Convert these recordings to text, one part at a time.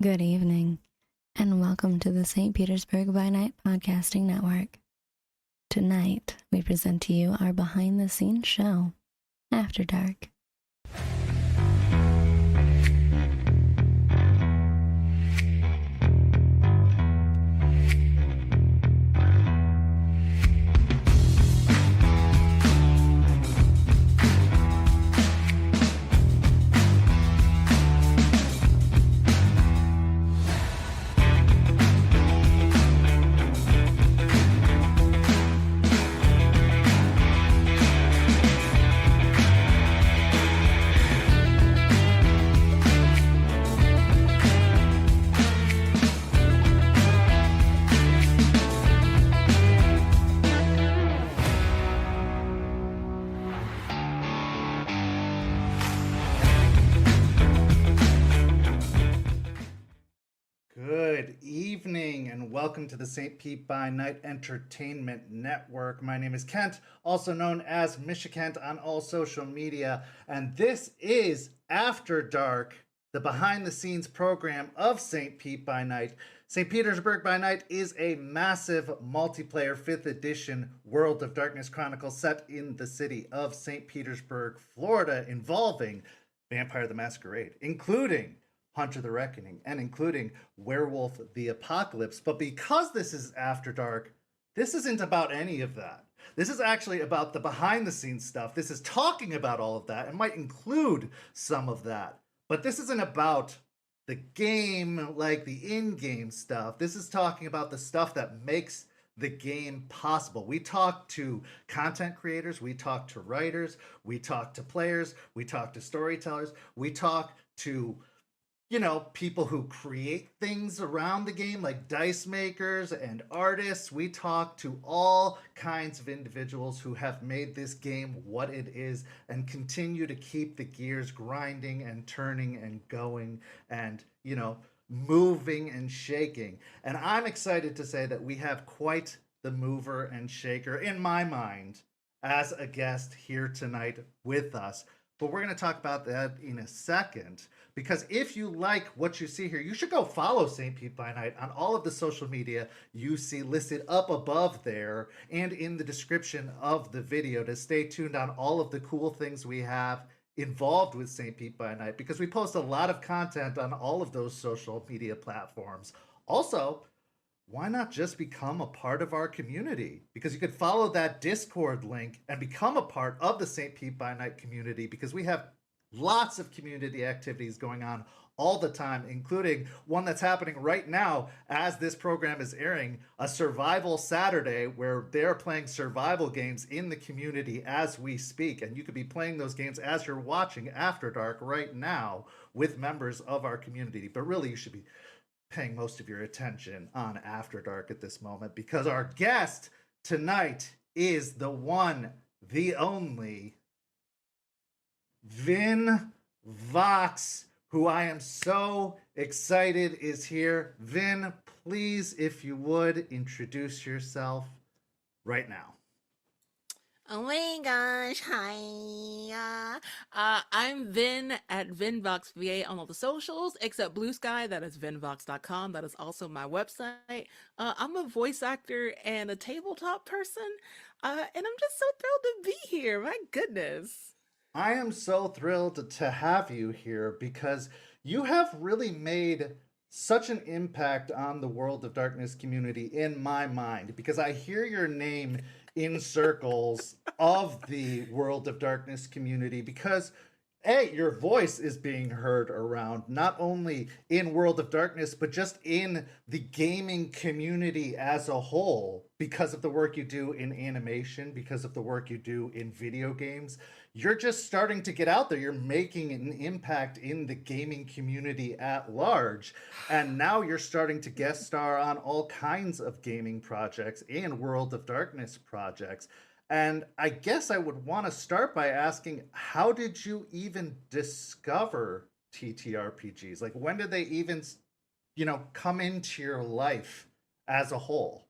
Good evening, and welcome to the St. Petersburg by Night Podcasting Network. Tonight, we present to you our behind-the-scenes show, After Dark. Good evening and welcome to the St. Pete by Night Entertainment Network. My name is Kent, also known as Mishikent on all social media, and this is After Dark, the behind the scenes program of St. Pete by Night. St. Petersburg by Night is a massive multiplayer 5th edition World of Darkness Chronicle set in the city of St. Petersburg, Florida, involving Vampire the Masquerade, including Hunter the Reckoning, and including Werewolf the Apocalypse. But because this is After Dark, this isn't about any of that. This is actually about the behind the scenes stuff. This is talking about all of that and might include some of that. But this isn't about the game, like the in-game stuff. This is talking about the stuff that makes the game possible. We talk to content creators, we talk to writers, we talk to players, we talk to storytellers, we talk to people who create things around the game, like dice makers and artists. We talk to all kinds of individuals who have made this game what it is and continue to keep the gears grinding and turning and going and, moving and shaking. And I'm excited to say that we have quite the mover and shaker, in my mind, as a guest here tonight with us. But we're going to talk about that in a second. Because if you like what you see here, you should go follow St. Pete by Night on all of the social media you see listed up above there and in the description of the video to stay tuned on all of the cool things we have involved with St. Pete by Night, because we post a lot of content on all of those social media platforms. Also, why not just become a part of our community? Because you could follow that Discord link and become a part of the St. Pete by Night community, because we have lots of community activities going on all the time, including one that's happening right now as this program is airing, a Survival Saturday, where they're playing survival games in the community as we speak. And you could be playing those games as you're watching After Dark right now with members of our community. But really, you should be paying most of your attention on After Dark at this moment, because our guest tonight is the one, the only Vyn Vox, who I am so excited is here. Vyn, please, if you would, introduce yourself right now. Oh my gosh, hi. I'm Vyn at Vyn Vox VA on all the socials, except Blue Sky. That is vynvox.com. That is also my website. I'm a voice actor and a tabletop person, and I'm just so thrilled to be here. My goodness. I am so thrilled to have you here because you have really made such an impact on the World of Darkness community in my mind, because I hear your name in circles of the World of Darkness community because your voice is being heard around not only in World of Darkness, but just in the gaming community as a whole, because of the work you do in animation, because of the work you do in video games. You're just starting to get out there. You're making an impact in the gaming community at large. And now you're starting to guest star on all kinds of gaming projects and World of Darkness projects. And I guess I would want to start by asking, how did you even discover TTRPGs? Like, when did they even, come into your life as a whole?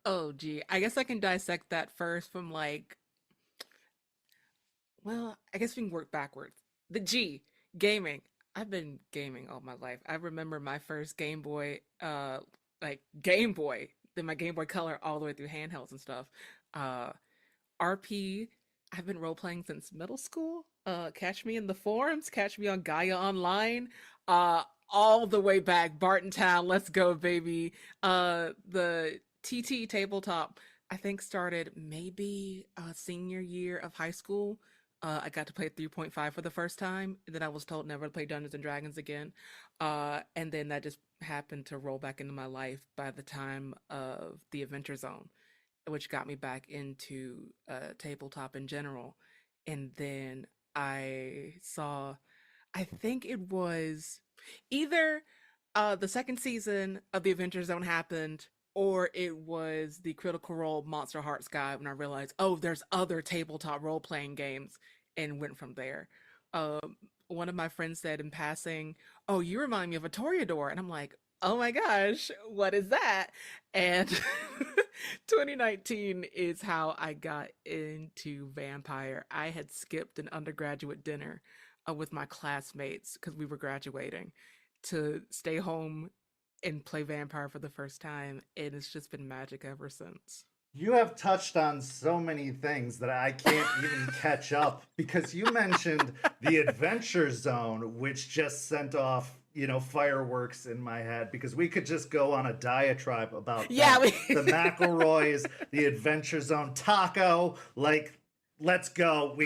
Oh, gee. I guess I can dissect that first from well, I guess we can work backwards. The G, gaming. I've been gaming all my life. I remember my first Game Boy, like Game Boy, then my Game Boy Color all the way through handhelds and stuff. Uh, RP, I've been role playing since middle school. Catch me in the forums, catch me on Gaia Online. All the way back, Barton Town, let's go, baby. The TT tabletop, I think started maybe senior year of high school. I got to play 3.5 for the first time, and then I was told never to play Dungeons and Dragons again. And then that just happened to roll back into my life by the time of the Adventure Zone, which got me back into tabletop in general. And then I saw, I think it was either the second season of the Adventure Zone happened, or it was the Critical Role Monster Hearts guide when I realized, oh, there's other tabletop role playing games, and went from there. One of my friends said in passing, "Oh, you remind me of a Toreador," and I'm like, "Oh my gosh, what is that?" And 2019 is how I got into Vampire. I had skipped an undergraduate dinner with my classmates because we were graduating to stay home and play Vampire for the first time, and it's just been magic ever since. You have touched on so many things that I can't even catch up because you mentioned the Adventure Zone, which just sent off, fireworks in my head because we could just go on a diatribe about Yeah, that. The McElroys, the Adventure Zone, Taco, like, let's go.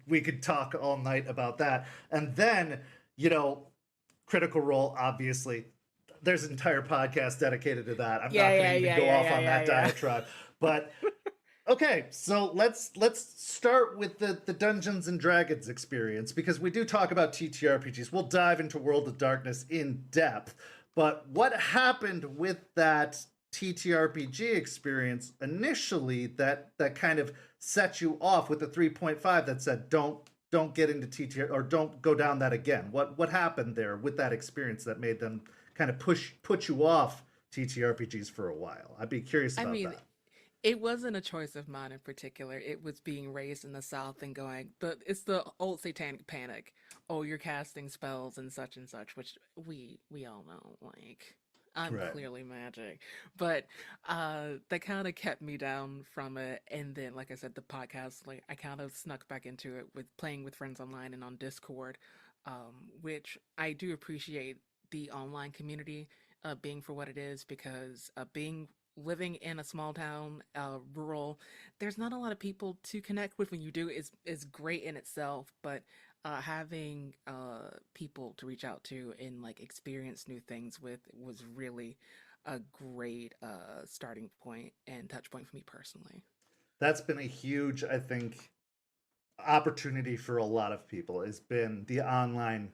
We could talk all night about that. And then, you know, Critical Role, obviously. There's an entire podcast dedicated to that. I'm not going to even go off on that diatribe. But okay, so let's start with the Dungeons and Dragons experience because we do talk about TTRPGs. We'll dive into World of Darkness in depth. But what happened with that TTRPG experience initially that kind of set you off with the 3.5 that said don't get into TTR or don't go down that again? What happened there with that experience that made them kind of put you off TTRPGs for a while? I'd be curious I about mean, that. it wasn't a choice of mine in particular. It was being raised in the South and going, but it's the old satanic panic. Oh, you're casting spells and such, which we all know. Like, I'm Right. clearly magic, but that kind of kept me down from it. And then, like I said, the podcast, like I kind of snuck back into it with playing with friends online and on Discord, which I do appreciate the online community being for what it is because being living in a small town, rural, there's not a lot of people to connect with. When you do, is great in itself, but having people to reach out to and like experience new things with was really a great starting point and touch point for me personally. That's been a huge, I think, opportunity for a lot of people has been the online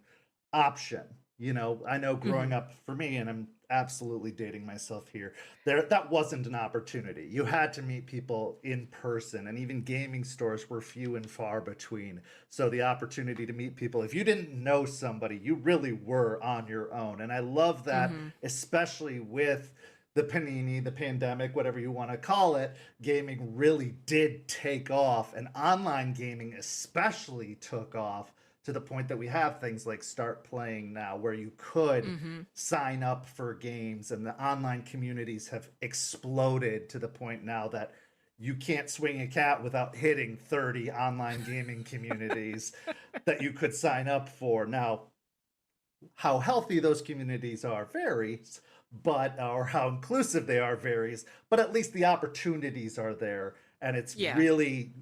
option. I know growing Hmm. up for me, and I'm absolutely dating myself here, that wasn't an opportunity. You had to meet people in person, and even gaming stores were few and far between. So the opportunity to meet people, if you didn't know somebody, you really were on your own. And I love that, Hmm. especially with the panini, the pandemic, whatever you want to call it, gaming really did take off, and online gaming especially took off to the point that we have things like Start Playing now, where you could Hmm. sign up for games, and the online communities have exploded to the point now that you can't swing a cat without hitting 30 online gaming communities that you could sign up for. Now, how healthy those communities are varies, but or how inclusive they are varies, but at least the opportunities are there, and it's Yeah. really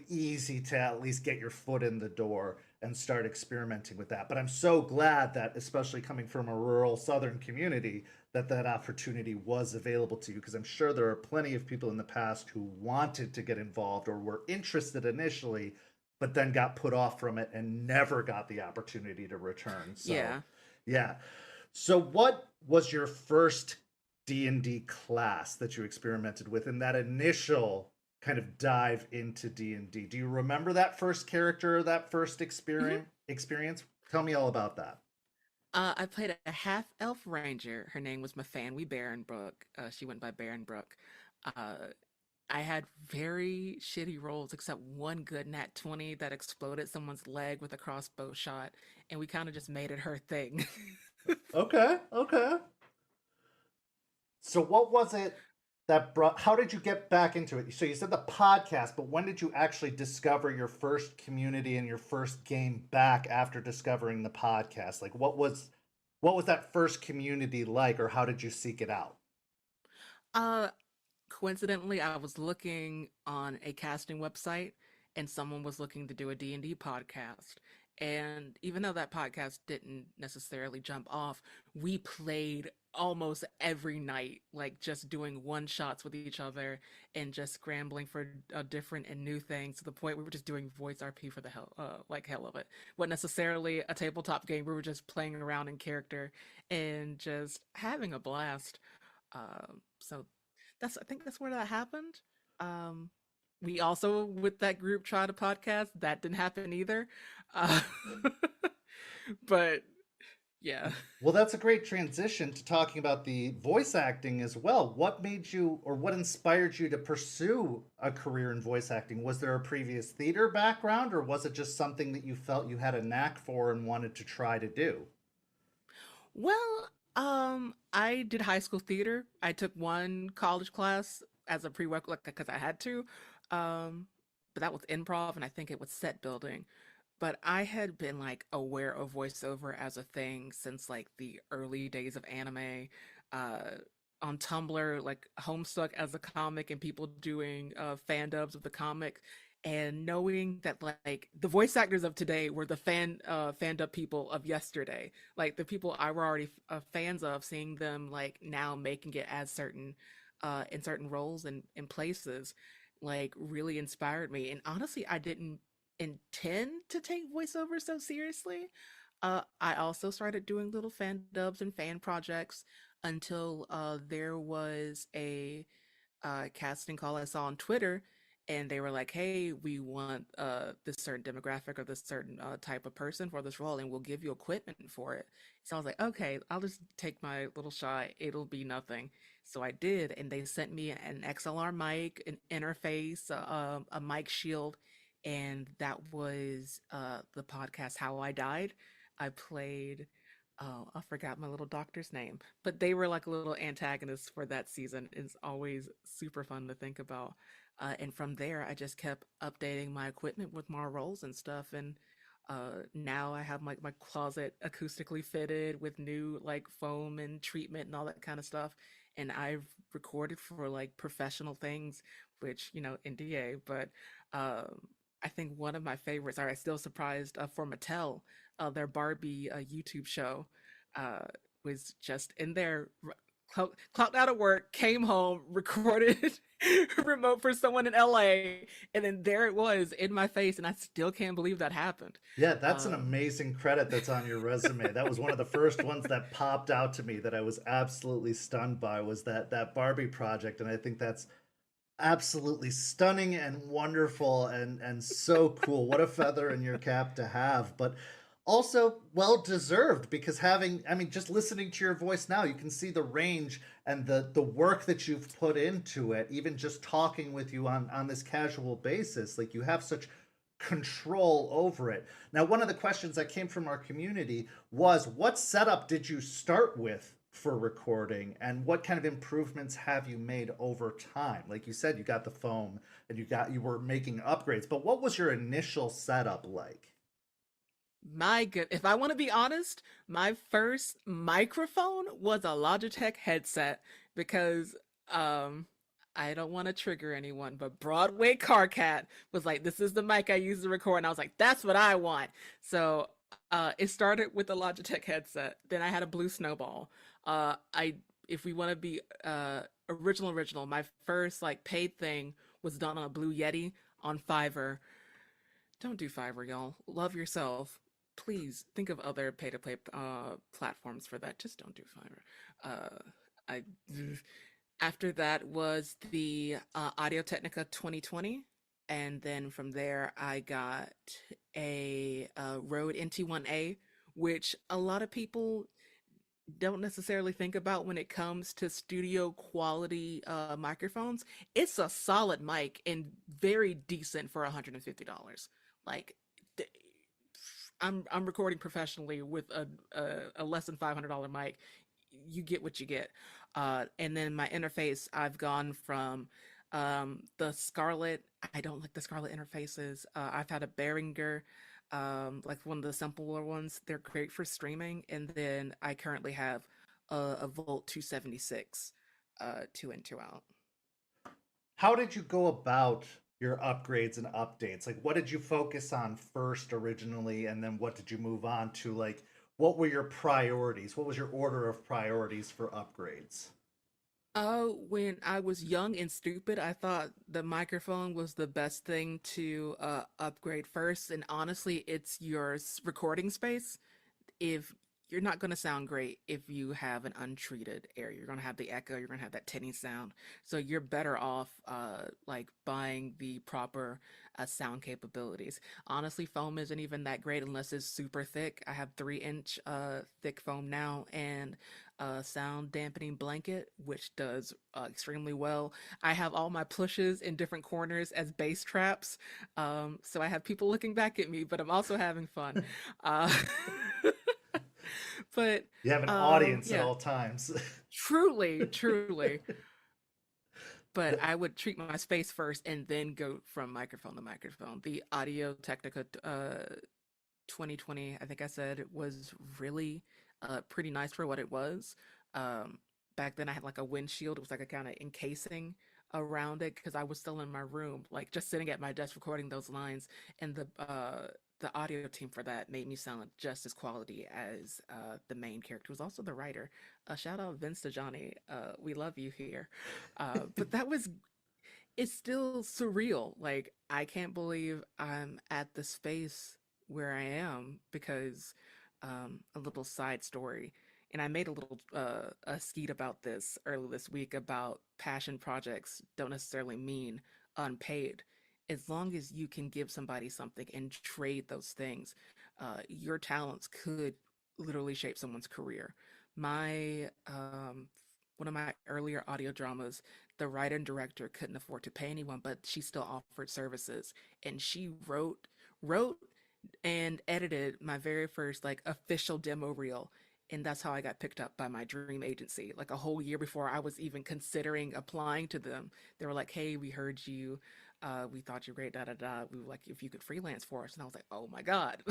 easy to at least get your foot in the door and start experimenting with that. But I'm so glad that, especially coming from a rural southern community, that opportunity was available to you, because I'm sure there are plenty of people in the past who wanted to get involved or were interested initially but then got put off from it and never got the opportunity to return. So, Yeah. yeah. So what was your first D&D class that you experimented with in that initial kind of dive into D&D? Do you remember that first character or that first Hmm. experience? Tell me all about that. I played a half elf ranger. Her name was Mafanwy Barenbrook. She went by Barenbrook. Uh, I had very shitty rolls, except one good nat 20 that exploded someone's leg with a crossbow shot, and we kind of just made it her thing. Okay, okay. So what was it that brought, how did you get back into it? So you said the podcast, but when did you actually discover your first community and your first game back after discovering the podcast? Like what was that first community like, or how did you seek it out? uh, Coincidentally, I was looking on a casting website and someone was looking to do a D&D podcast. And even though that podcast didn't necessarily jump off, we played almost every night, like just doing one shots with each other and just scrambling for different and new things to the point we were just doing voice RP for the hell of it. Wasn't necessarily a tabletop game. We were just playing around in character and just having a blast. So I think that's where that happened. Um, we also with that group tried a podcast that didn't happen either. Uh, but yeah. Well, that's a great transition to talking about the voice acting as well. What made you, or what inspired you to pursue a career in voice acting? Was there a previous theater background, or was it just something that you felt you had a knack for and wanted to try to do? Well, I did high school theater. I took one college class as a prerequisite because I had to. Um, but that was improv, and I think it was set building. But I had been like aware of voiceover as a thing since like the early days of anime. Uh, on Tumblr, like Homestuck as a comic and people doing fan dubs of the comic, and knowing that like the voice actors of today were the fan dub people of yesterday, like the people I were already fans of, seeing them like now making it as certain in certain roles and in places, like really inspired me. And honestly, I didn't intend to take voiceover so seriously. I also started doing little fan dubs and fan projects until there was a casting call I saw on Twitter, and they were like, "Hey, we want this certain demographic or this certain type of person for this role, and we'll give you equipment for it." So I was like, "Okay, I'll just take my little shot. It'll be nothing." So I did, and they sent me an XLR mic, an interface, a mic shield, and that was the podcast "How I Died." I played. Oh, I forgot my little doctor's name, but they were like a little antagonists for that season. It's always super fun to think about. And from there, I just kept updating my equipment with more rolls and stuff. And now I have my closet acoustically fitted with new like foam and treatment and all that kind of stuff. And I've recorded for like professional things, which, NDA, but I think one of my favorites are I still surprised for Mattel, their Barbie YouTube show uh, was just in there, clocked out of work, came home, recorded remote for someone in LA, and then there it was in my face, and I still can't believe that happened. Yeah, that's an Um, amazing credit that's on your resume. That was one of the first ones that popped out to me that I was absolutely stunned by, was that Barbie project, and I think that's absolutely stunning and wonderful and so cool. What a feather in your cap to have, but also well deserved, because having, I mean, just listening to your voice now, you can see the range and the work that you've put into it. Even just talking with you on this casual basis, like you have such control over it. Now, one of the questions that came from our community was, what setup did you start with for recording, and what kind of improvements have you made over time? Like you said, you got the foam and you were making upgrades, but what was your initial setup like? my good, if I want to be honest, my first microphone was a Logitech headset because um I don't want to trigger anyone, but Broadway Carcat was like, "This is the mic I use to record," and I was like, "That's what I want." So it started with the Logitech headset. Then I had a Blue Snowball. I If we want to be original, my first like paid thing was done on a Blue Yeti on Fiverr. Don't do Fiverr, y'all. Love yourself. Please think of other pay to play platforms for that. Just don't do Fiverr. I After that was the Audio Technica 2020, and then from there I got a Rode NT1A, which a lot of people don't necessarily think about when it comes to studio quality microphones. It's a solid mic and very decent for $150. Like th- I'm recording professionally with a less than $500 mic. You get what you get. And then my interface, I've gone from the Scarlett. I don't like the Scarlett interfaces. I've had a Behringer, like one of the simpler ones. They're great for streaming. And then I currently have a Volt 276, 2 in, 2 out. How did you go about your upgrades and updates? Like, what did you focus on first originally, and then what did you move on to? Like, what were your priorities? What was your order of priorities for upgrades? When I was young and stupid, I thought the microphone was the best thing to upgrade first. And honestly, it's your recording space. If You're not going to sound great if you have an untreated area. You're going to have the echo, you're going to have that tinny sound. So you're better off like buying the proper sound capabilities. Honestly, foam isn't even that great unless it's super thick. I have 3-inch thick foam now, and a sound dampening blanket, which does extremely well. I have all my plushes in different corners as bass traps. So I have people looking back at me, but I'm also having fun. Uh, but You have an audience at yeah, all times. truly, truly. But I would treat my space first and then go from microphone to microphone. The Audio Technica 2020, I think I said, it was really pretty nice for what it was. Um, Back then I had like a windshield. It was like a kind of encasing around it because I was still in my room, like just sitting at my desk recording those lines. And the audio team for that made me sound just as quality as the main character, who's also the writer. Shout out Vince DeJohnny. We love you here. But that was it's still surreal. Like, I can't believe I'm at the space where I am because a little side story. And I made a little a skeet about this earlier this week about passion projects don't necessarily mean unpaid. As long as you can give somebody something and trade those things, your talents could literally shape someone's career. My One of my earlier audio dramas, the writer and director couldn't afford to pay anyone, but she still offered services, and she wrote and edited my very first like official demo reel. And that's how I got picked up by my dream agency. Like a whole year before I was even considering applying to them, they were like, "Hey, we heard you. We thought you were great. Da da da. We were like, if you could freelance for us." And I was like, "Oh my god!"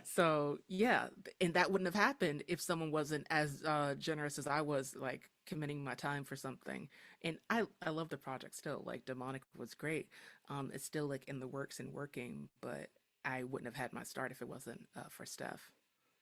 So yeah, and that wouldn't have happened if someone wasn't as generous as I was, like committing my time for something. And I love the project still. Like Demonic was great. It's still like in the works and working, but I wouldn't have had my start if it wasn't for Steph.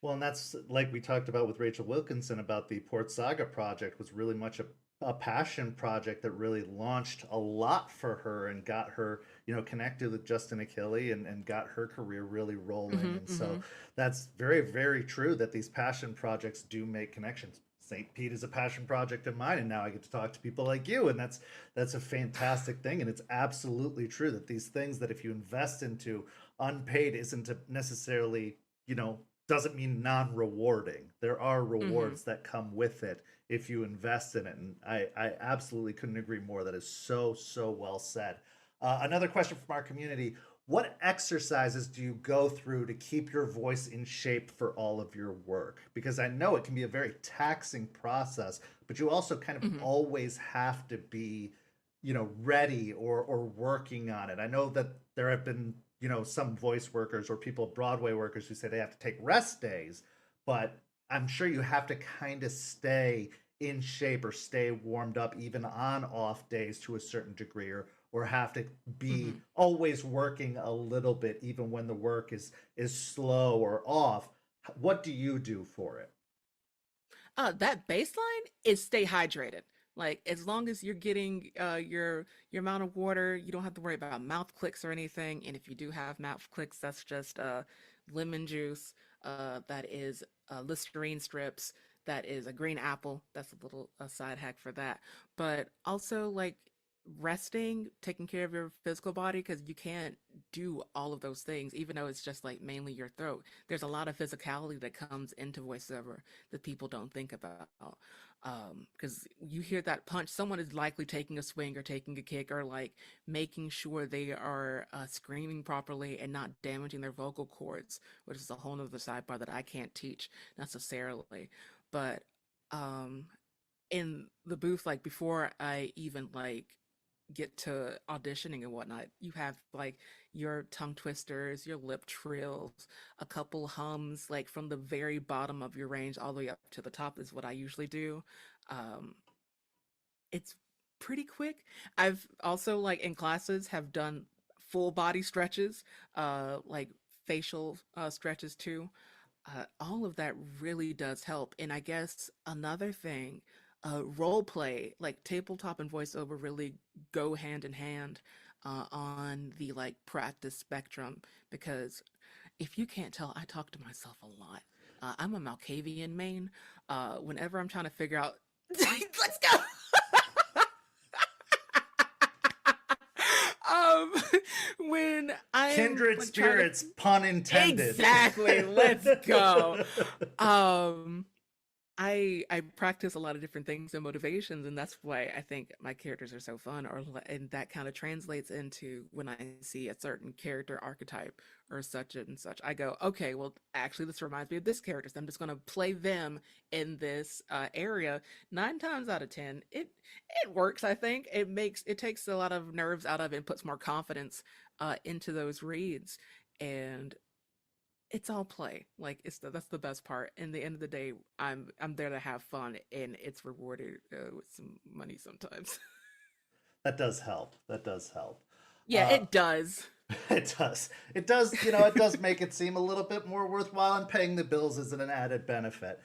Well, and that's like we talked about with Rachel Wilkinson about the Port Saga project was really much a passion project that really launched a lot for her and got her, connected with Justin Achille and got her career really rolling. Mm-hmm, And mm-hmm. so that's very, very true that these passion projects do make connections. St. Pete is a passion project of mine, and now I get to talk to people like you, and that's a fantastic thing. And it's absolutely true that these things that if you invest into unpaid isn't necessarily, you know, doesn't mean non-rewarding. There are Mm-hmm. rewards that come with it if you invest in it, and I absolutely couldn't agree more. That is so well said. Another question from our community: what exercises do you go through to keep your voice in shape for all of your work? Because I know it can be a very taxing process, but you also kind of Mm-hmm. always have to be, ready or working on it. I know that there have been, some voice workers or people, Broadway workers, who say they have to take rest days, but I'm sure you have to kind of stay in shape or stay warmed up even on off days to a certain degree, or have to Mm-hmm. be always working a little bit even when the work is slow or off. What do you do for it? That baseline is stay hydrated. Like as long as you're getting your amount of water, you don't have to worry about mouth clicks or anything. And if you do have mouth clicks, that's just lemon juice. That is Listerine strips. That is a green apple. That's a little side hack for that. But also like resting, taking care of your physical body, because you can't do all of those things, even though it's just like mainly your throat. There's a lot of physicality that comes into voiceover that people don't think about. Because you hear that punch, someone is likely taking a swing or taking a kick or like making sure they are screaming properly and not damaging their vocal cords, which is a whole nother sidebar that I can't teach necessarily. But um, in the booth, like before I even like get to auditioning and whatnot, you have like your tongue twisters, your lip trills, a couple hums, like from the very bottom of your range all the way up to the top is what I usually do. Um, it's pretty quick. I've also like in classes have done full body stretches, like facial stretches too. All of that really does help. And I guess another thing, role play, like tabletop and voiceover really go hand in hand on the like practice spectrum. Because if you can't tell, I talk to myself a lot. I'm a Malkavian main. Whenever I'm trying to figure out, let's go. um, when I'm Kindred like, spirits, pun intended. exactly, let's go. Um, I practice a lot of different things and motivations, and that's why I think my characters are so fun. And that kind of translates into when I see a certain character archetype or such and such, I go, okay, well, actually, this reminds me of this character, so I'm just gonna play them in this area. 9 times out of 10, it works. I think it takes a lot of nerves out of it and puts more confidence into those reads, and it's all play. Like that's the best part. In the end of the day, I'm there to have fun, and it's rewarded with some money sometimes. That does help. That does help. Yeah, Uh, it does. it does. It does. It does make it seem a little bit more worthwhile, and paying the bills isn't an added benefit.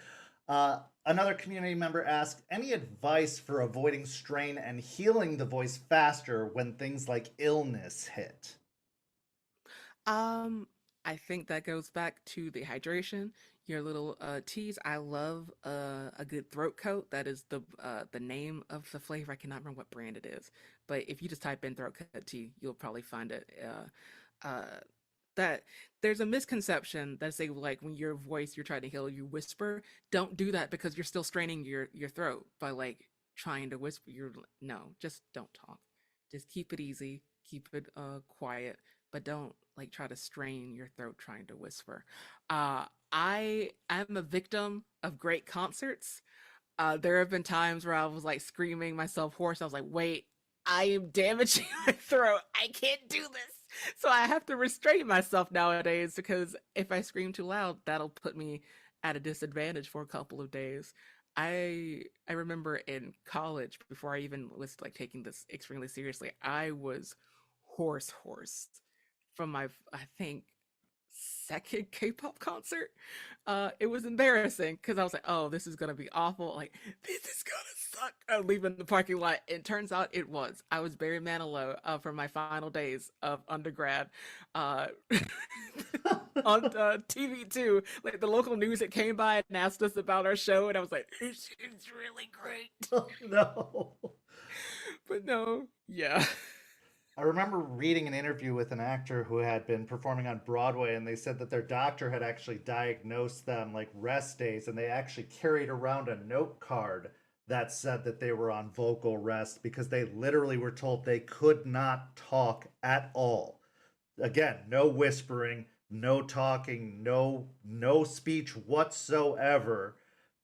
Another community member asked, any advice for avoiding strain and healing the voice faster when things like illness hit? Um, I think that goes back to the hydration, your little teas. I love a good throat coat. That is the name of the flavor. I cannot remember what brand it is, but if you just type in throat coat tea, you'll probably find it. That there's a misconception that say like when your voice you're trying to heal, you whisper. Don't do that because you're still straining your throat by like trying to whisper. You're no, just don't talk. Just keep it easy, keep it quiet, but don't like try to strain your throat trying to whisper. I'm a victim of great concerts. There have been times where I was like screaming myself hoarse. I was like, wait, I am damaging my throat. I can't do this. So I have to restrain myself nowadays because if I scream too loud, that'll put me at a disadvantage for a couple of days. I remember in college, before I even was like taking this extremely seriously, I was hoarse from my, I think, second K-pop concert. It was embarrassing because I was like, "Oh, this is gonna be awful. Like, this is gonna suck." I'm leaving the parking lot. It turns out it was. I was Barry Manilow for my final days of undergrad. Uh, on TV2, like the local news, it came by and asked us about our show, and I was like, "It's really great." Oh, no. But no, yeah. I remember reading an interview with an actor who had been performing on Broadway, and they said that their doctor had actually diagnosed them like rest days, and they actually carried around a note card that said that they were on vocal rest because they literally were told they could not talk at all. Again, no whispering, no talking, no speech whatsoever,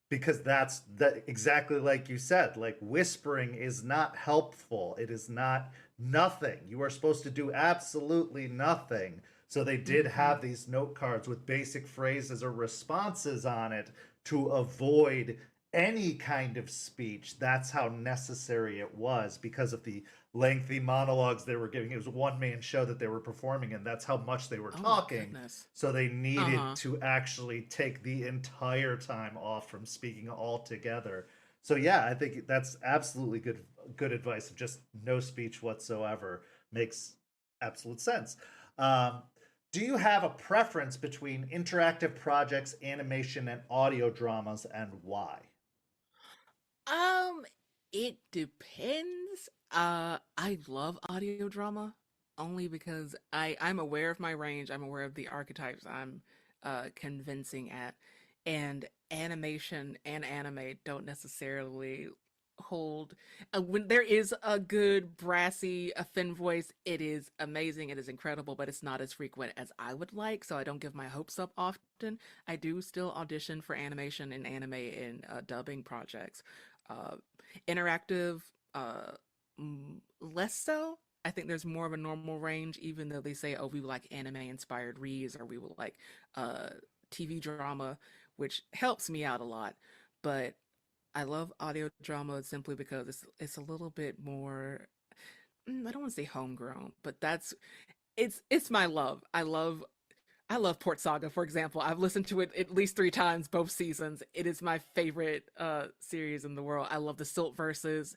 because that's that exactly like you said, like whispering is not helpful. It is not nothing. You are supposed to do absolutely nothing. So they did Hmm. have these note cards with basic phrases or responses on it to avoid any kind of speech. That's how necessary it was because of the lengthy monologues they were giving. It was a one man show that they were performing, and that's how much they were Oh my talking. goodness. So they Uh needed huh. to actually take the entire time off from speaking altogether. So yeah, I think that's absolutely good advice. Of just no speech whatsoever makes absolute sense. Um, do you have a preference between interactive projects, animation, and audio dramas, and why? Um, it depends. I love audio drama only because I'm aware of my range. I'm aware of the archetypes I'm convincing at, and animation and anime don't necessarily hold. When there is a good brassy a thin voice, it is amazing. It is incredible, but it's not as frequent as I would like. So I don't give my hopes up often. I do still audition for animation and anime in dubbing projects. Uh, Interactive. Less so. I think there's more of a normal range, even though they say, oh, we would like anime inspired reads or we would like uh, TV drama, which helps me out a lot. But I love audio drama simply because it's a little bit more. I don't want to say homegrown, but it's my love. I love Port Saga, for example. I've listened to it at least 3 times, both seasons. It is my favorite series in the world. I love the Silt verses.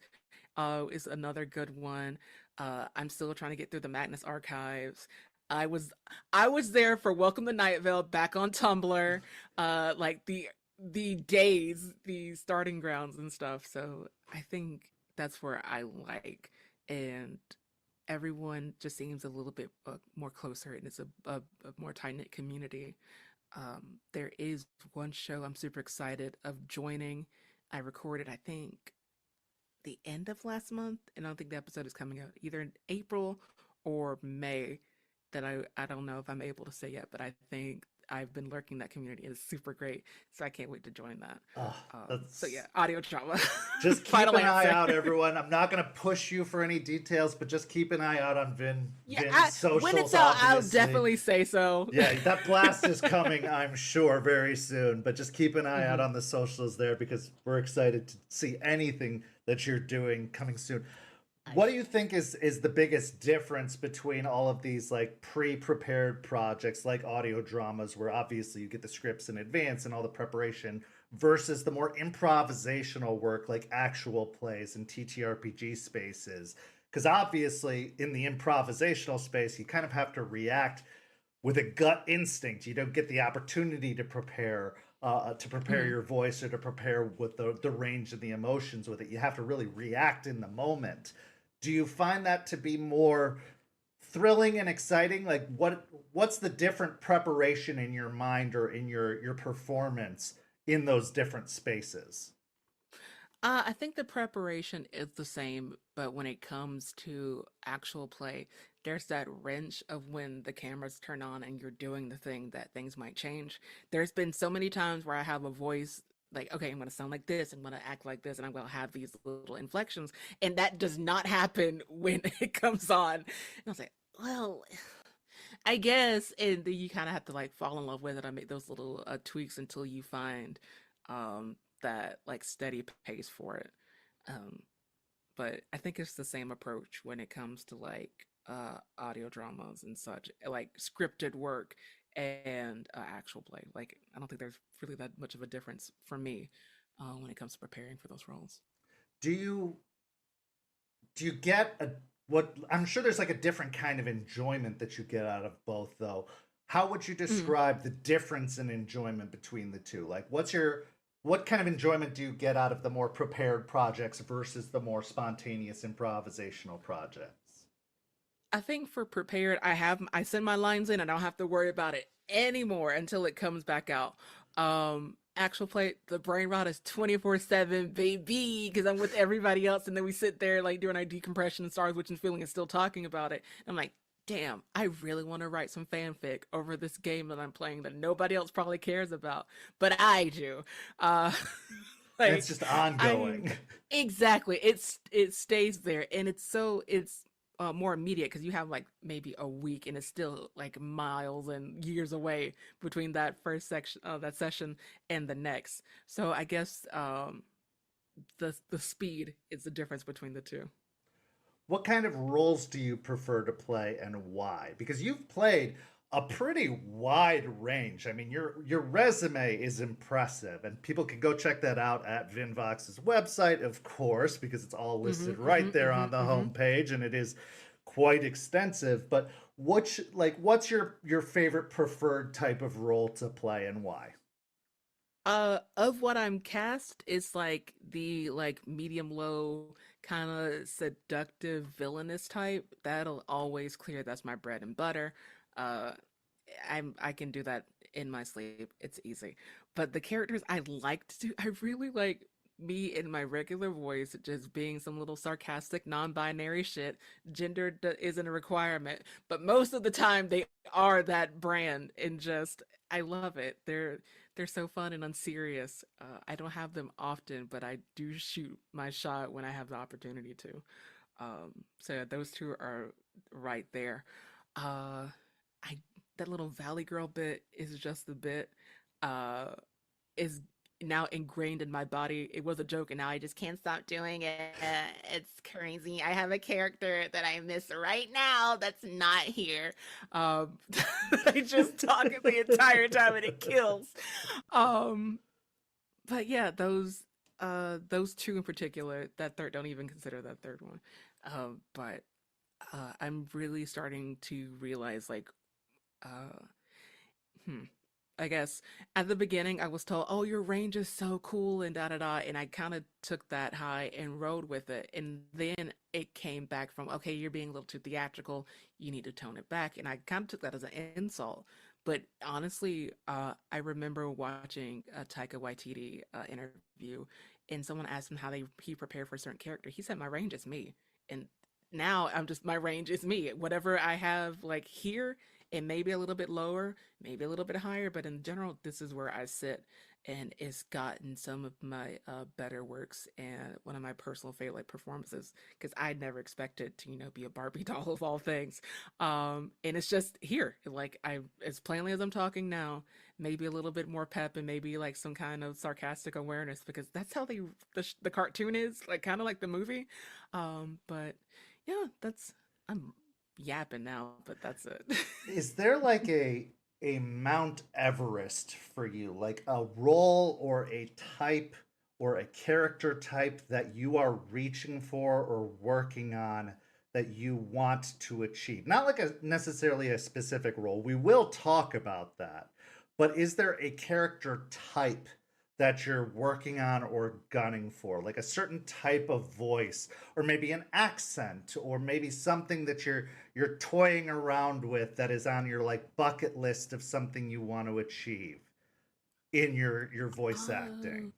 Is another good one. I'm still trying to get through the Magnus archives. I was I was there for Welcome to Night Vale back on Tumblr, like the days, the starting grounds and stuff. So I think that's where I like, and everyone just seems a little bit more closer, and it's a more tight knit community. There is one show I'm super excited of joining. I recorded, I think, the end of last month, and I don't think the episode is coming out either in April or May. That I don't know if I'm able to say yet, but I think I've been lurking that community. It's super great, so I can't wait to join that. So yeah, audio drama. Just keep Final an eye answer. out, everyone. I'm not going to push you for any details, but just keep an eye out on Yeah, Vin's socials. when it's out, I'll obviously. definitely say so. Yeah, that blast is coming, I'm sure, very soon. But just keep an eye out Mhm. on the socials there because we're excited to see anything that you're doing coming soon. What do you think is the biggest difference between all of these like pre-prepared projects like audio dramas where obviously you get the scripts in advance and all the preparation versus the more improvisational work like actual plays and TTRPG spaces? Because obviously in the improvisational space you kind of have to react with a gut instinct. You don't get the opportunity to prepare Mhm. your voice or to prepare with the range of the emotions with it. You have to really react in the moment. Do you find that to be more thrilling and exciting? Like what's the different preparation in your mind or in your performance in those different spaces? I think the preparation is the same, but when it comes to actual play, there's that wrench of when the cameras turn on and you're doing the thing that things might change. There's been so many times where I have a voice like, okay, I'm going to sound like this, I'm going to act like this, and I'm going to have these little inflections, and that does not happen when it comes on. And I was like, well, I guess, and then you kind of have to like fall in love with it. I make those little tweaks until you find that like steady pace for it. Um, but I think it's the same approach when it comes to like audio dramas and such, like scripted work and actual play. Like I don't think there's really that much of a difference for me when it comes to preparing for those roles. Do you do you get a what I'm sure there's like a different kind of enjoyment that you get out of both though. How would you Mhm. describe the difference in enjoyment between the two? Like what kind of enjoyment do you get out of the more prepared projects versus the more spontaneous improvisational projects? I think for prepared, I send my lines in and I don't have to worry about it anymore until it comes back out. Actual play, the brain rot is 24/7, baby, because I'm with everybody else, and then we sit there like doing our decompression and stars, which and feeling and still talking about it. And I'm like, damn, I really want to write some fanfic over this game that I'm playing that nobody else probably cares about, but I do. Uh, And it's like just I'm ongoing. exactly. It stays there, and it's more immediate because you have like maybe a week, and it's still like miles and years away between that first section, that session, and the next. So I guess the speed is the difference between the two. What kind of roles do you prefer to play and why? Because you've played a pretty wide range. I mean, your resume is impressive, and people can go check that out at Vyn Vox's website, of course, because it's all listed Mm-hmm, right mm-hmm, there mm-hmm, on the mm-hmm. homepage, and it is quite extensive. But what's your favorite preferred type of role to play and why? Of what I'm cast, it's like the like medium low kind of seductive villainous type. That'll always clear. That's my bread and butter. Uh, I can do that in my sleep. It's easy. But the characters I like to do, I really like me in my regular voice, just being some little sarcastic, non-binary shit. Isn't a requirement, but most of the time they are that brand, and just I love it. They're so fun and unserious. I don't have them often, but I do shoot my shot when I have the opportunity to. So yeah, those two are right there. Uh, I that little Valley Girl bit is just a bit. Uh, is now ingrained in my body. It was a joke, and now I just can't stop doing it. It's crazy. I have a character that I miss right now that's not here. Um, I just talk the entire time, and it kills. Um, but yeah, those two in particular. That third, don't even consider that third one. But I'm really starting to realize, like, uh, hmm. I guess at the beginning I was told, "Oh, your range is so cool," and da da da, and I kind of took that high and rode with it. And then it came back from, "Okay, you're being a little too theatrical. You need to tone it back." And I kind of took that as an insult. But honestly, I remember watching a Taika Waititi interview, and someone asked him how he prepared for a certain character. He said, "My range is me," and now I'm just my range is me. Whatever I have like here, it may be a little bit lower, maybe a little bit higher, but in general, this is where I sit. And it's gotten some of my better works and one of my personal favorite performances, because I never expected to, be a Barbie doll of all things. And it's just here, like I, as plainly as I'm talking now, maybe a little bit more pep and maybe like some kind of sarcastic awareness, because that's how the cartoon is, like kind of like the movie. But yeah, I'm yapping now, but that's it. Is there like a Mount Everest for you, like a role or a type or a character type that you are reaching for or working on that you want to achieve? Not like a necessarily a specific role. We will talk about that. But is there a character type that you're working on or gunning for, like a certain type of voice, or maybe an accent, or maybe something that you're toying around with that is on your like bucket list of something you want to achieve in your voice acting?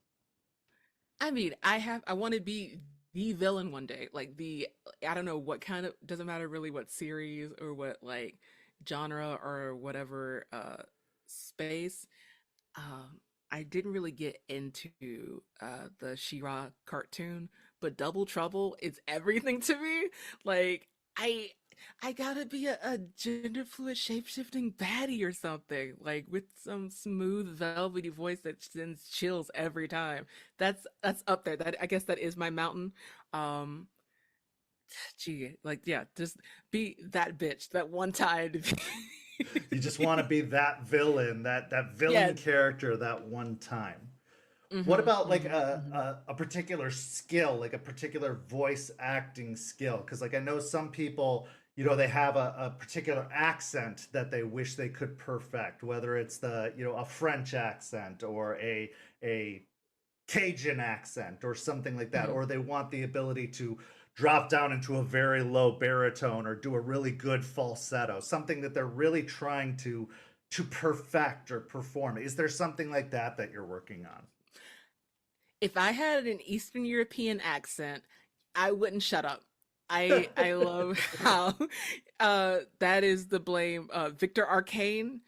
Oh, I mean, I want to be the villain one day. Like I don't know what kind of, doesn't matter really what series or what like genre or whatever space. Um, I didn't really get into the She-Ra cartoon, but Double Trouble is everything to me. Like I I gotta be a gender fluid shape-shifting baddie or something, like with some smooth velvety voice that sends chills every time. That's up there. That I guess that is my mountain. Um Gee, like yeah, just be that bitch that one time. You just want to be that villain, that Yeah. villain character that one time. What Mm-hmm, about like mm-hmm, mm-hmm. a particular skill, like a particular voice acting skill? Because like I know some people, they have a particular accent that they wish they could perfect, whether it's a French accent or a Cajun accent or something like that, Mm-hmm. or they want the ability to drop down into a very low baritone or do a really good falsetto, something that they're really trying to perfect or perform. Is there something like that that you're working on? If I had an Eastern European accent, I wouldn't shut up. I love how that is the blame. Victor Arcane,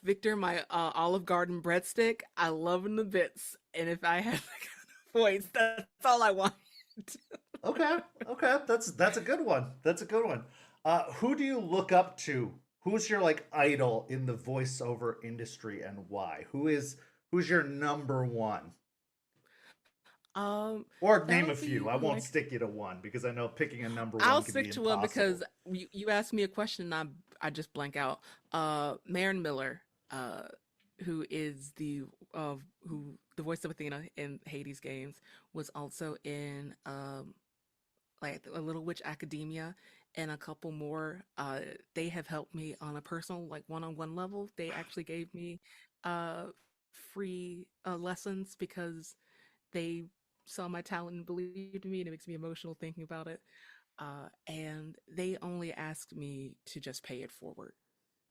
Victor, my Olive Garden breadstick. I love him to bits, and if I had that kind of voice, that's all I want. Okay, okay, that's a good one. That's a good one. Who do you look up to? Who's your like idol in the voiceover industry and why? Who's your number one? Um, Or name that'll a few. be I won't like stick you to one because I know picking a number I'll one can be stick to him because impossible. you asked me a question and I just blank out. Marin Miller, uh, who is who the voice of Athena in Hades games, was also in like a Little Witch Academia and a couple more. They have helped me on a personal like one-on-one level. They actually gave me uh free lessons because they saw my talent and believed in me, and it makes me emotional thinking about it. And they only asked me to just pay it forward.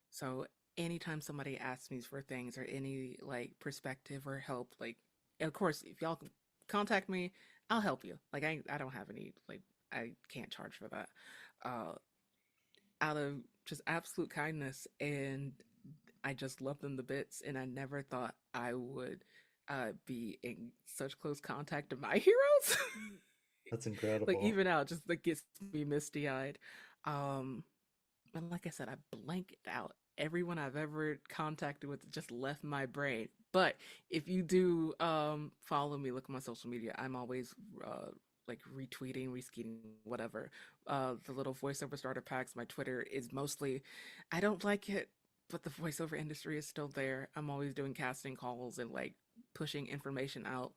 So anytime somebody asks me for things or any like perspective or help, like, and of course, if y'all contact me, I'll help you. Like I don't have any like I can't charge for that. Uh, Out of just absolute kindness, and I just love them to bits, and I never thought I would be in such close contact with my heroes. That's Like incredible. even now, just like gets me misty eyed. Um, and like I said, I blanked out everyone I've ever contacted with. Just left my brain. But if you do follow me, look at my social media. I'm always like retweeting, reskeeting, whatever. The little voiceover starter packs. My Twitter is mostly. I don't like it, but the voiceover industry is still there. I'm always doing casting calls and like pushing information out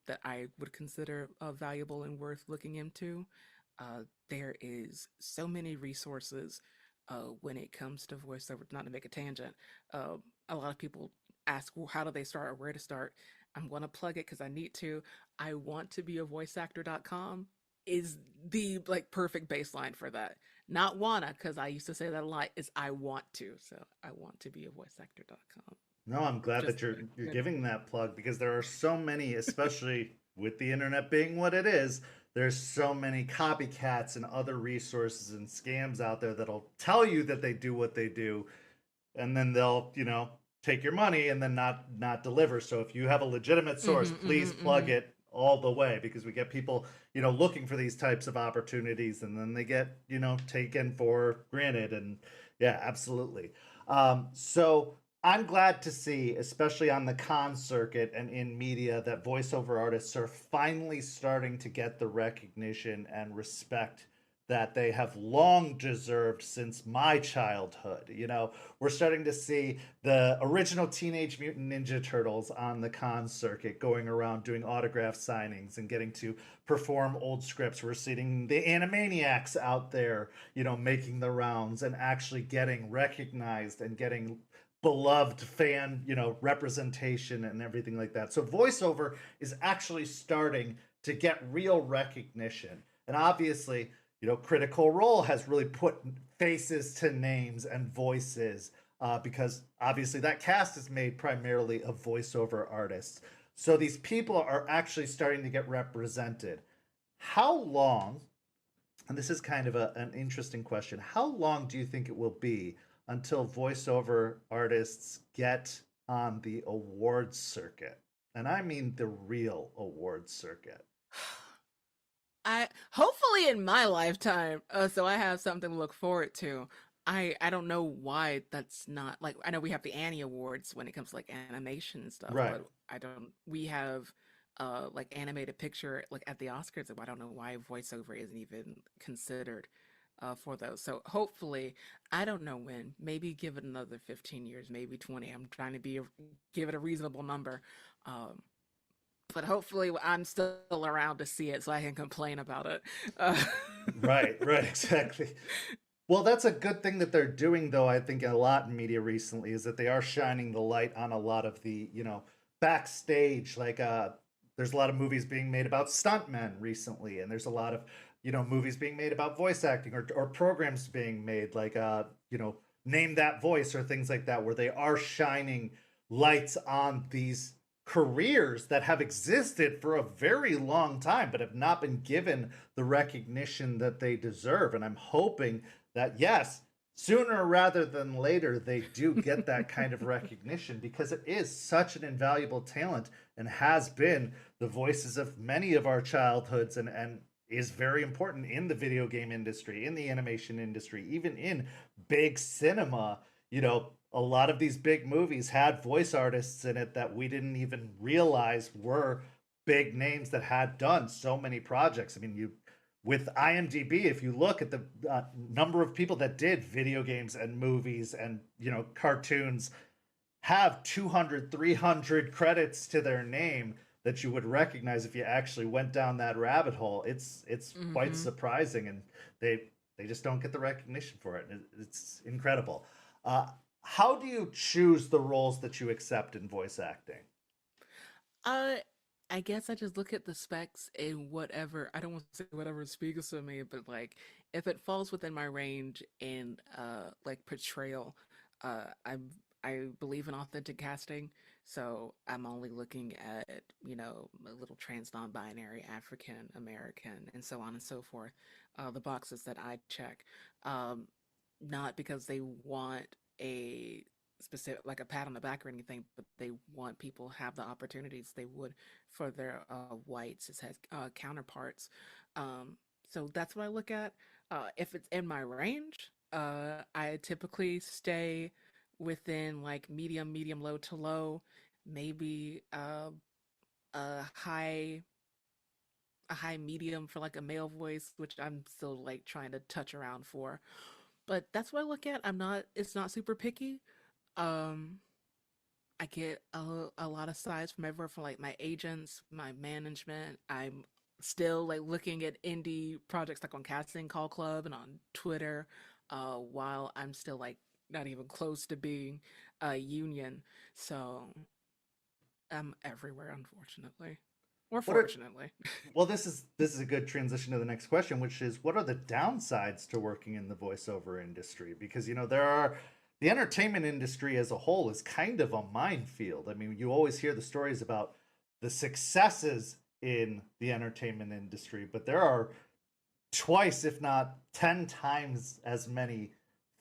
that I would consider valuable and worth looking into. There is so many resources when it comes to voiceover. Not to make a tangent, a lot of people ask, well, how do they start or where to start? I'm going to plug it because I need to. I want to be a voiceactor.com is the like perfect baseline for that. Not wanna, because I used to say that a lot, is I want to. So I want to be a voiceactor.com. No, I'm glad Just that you're giving that plug because there are so many, especially with the internet being what it is, there's so many copycats and other resources and scams out there that'll tell you that they do what they do, and then they'll, take your money and then not deliver. So if you have a legitimate source, please plug it all the way because we get people, looking for these types of opportunities and then they get, taken for granted. And yeah, absolutely. So I'm glad to see, especially on the con circuit and in media, that voiceover artists are finally starting to get the recognition and respect that they have long deserved since my childhood. We're starting to see the original Teenage Mutant Ninja Turtles on the con circuit going around doing autograph signings and getting to perform old scripts. We're seeing the Animaniacs out there, making the rounds and actually getting recognized and getting beloved fan, representation and everything like that. So voiceover is actually starting to get real recognition. And obviously, Critical Role has really put faces to names and voices because obviously that cast is made primarily of voiceover artists. So these people are actually starting to get represented. How long, and this is kind of an interesting question, how long do you think it will be until voiceover artists get on the awards circuit? And I mean the real awards circuit. I hopefully in my lifetime, so I have something to look forward to. I don't know why that's not like I know we have the Annie Awards when it comes to like animation and stuff, Right. but I don't. We have like animated picture like at the Oscars. I don't know why voiceover isn't even considered for those. So hopefully, I don't know when. Maybe give it another 15 years, maybe 20. I'm trying to give it a reasonable number. Um, but hopefully I'm still around to see it so I can complain about it. Right, right, exactly. Well, that's a good thing that they're doing, though, I think a lot in media recently is that they are shining the light on a lot of the, backstage. Like, there's a lot of movies being made about stuntmen recently, and there's a lot of, movies being made about voice acting or programs being made, like, Name That Voice or things like that, where they are shining lights on these careers that have existed for a very long time but have not been given the recognition that they deserve. And I'm hoping that, yes, sooner rather than later, they do get that kind of recognition because it is such an invaluable talent and has been the voices of many of our childhoods and is very important in the video game industry, in the animation industry, even in big cinema. A lot of these big movies had voice artists in it that we didn't even realize were big names that had done so many projects. I mean, with IMDb, if you look at the number of people that did video games and movies and, cartoons, have 200, 300 credits to their name that you would recognize if you actually went down that rabbit hole. It's quite surprising, and they just don't get the recognition for it. It's incredible. how do you choose the roles that you accept in voice acting? Uh, I guess I just look at the specs and whatever. I don't want to say whatever speaks to me, but like if it falls within my range and like portrayal, I believe in authentic casting, so I'm only looking at a little trans non-binary African American and so on and so forth. The boxes that I check, um, not because they want a specific like a pat on the back or anything, but they want people to have the opportunities they would for their whites as counterparts. So that's what I look at. If it's in my range, I typically stay within like medium, low to low, maybe a high medium for like a male voice, which I'm still like trying to touch around for. But that's what I look at. It's not super picky. Um, I get a lot of sides from everywhere from like my agents, my management. I'm still like looking at indie projects like on Casting Call Club and on Twitter, while I'm still like not even close to being a union. So I'm everywhere, unfortunately. Or What are fortunately. Well, this is a good transition to the next question, which is what are the downsides to working in the voiceover industry? Because the entertainment industry as a whole is kind of a minefield. I mean, you always hear the stories about the successes in the entertainment industry, but there are twice, if not 10 times as many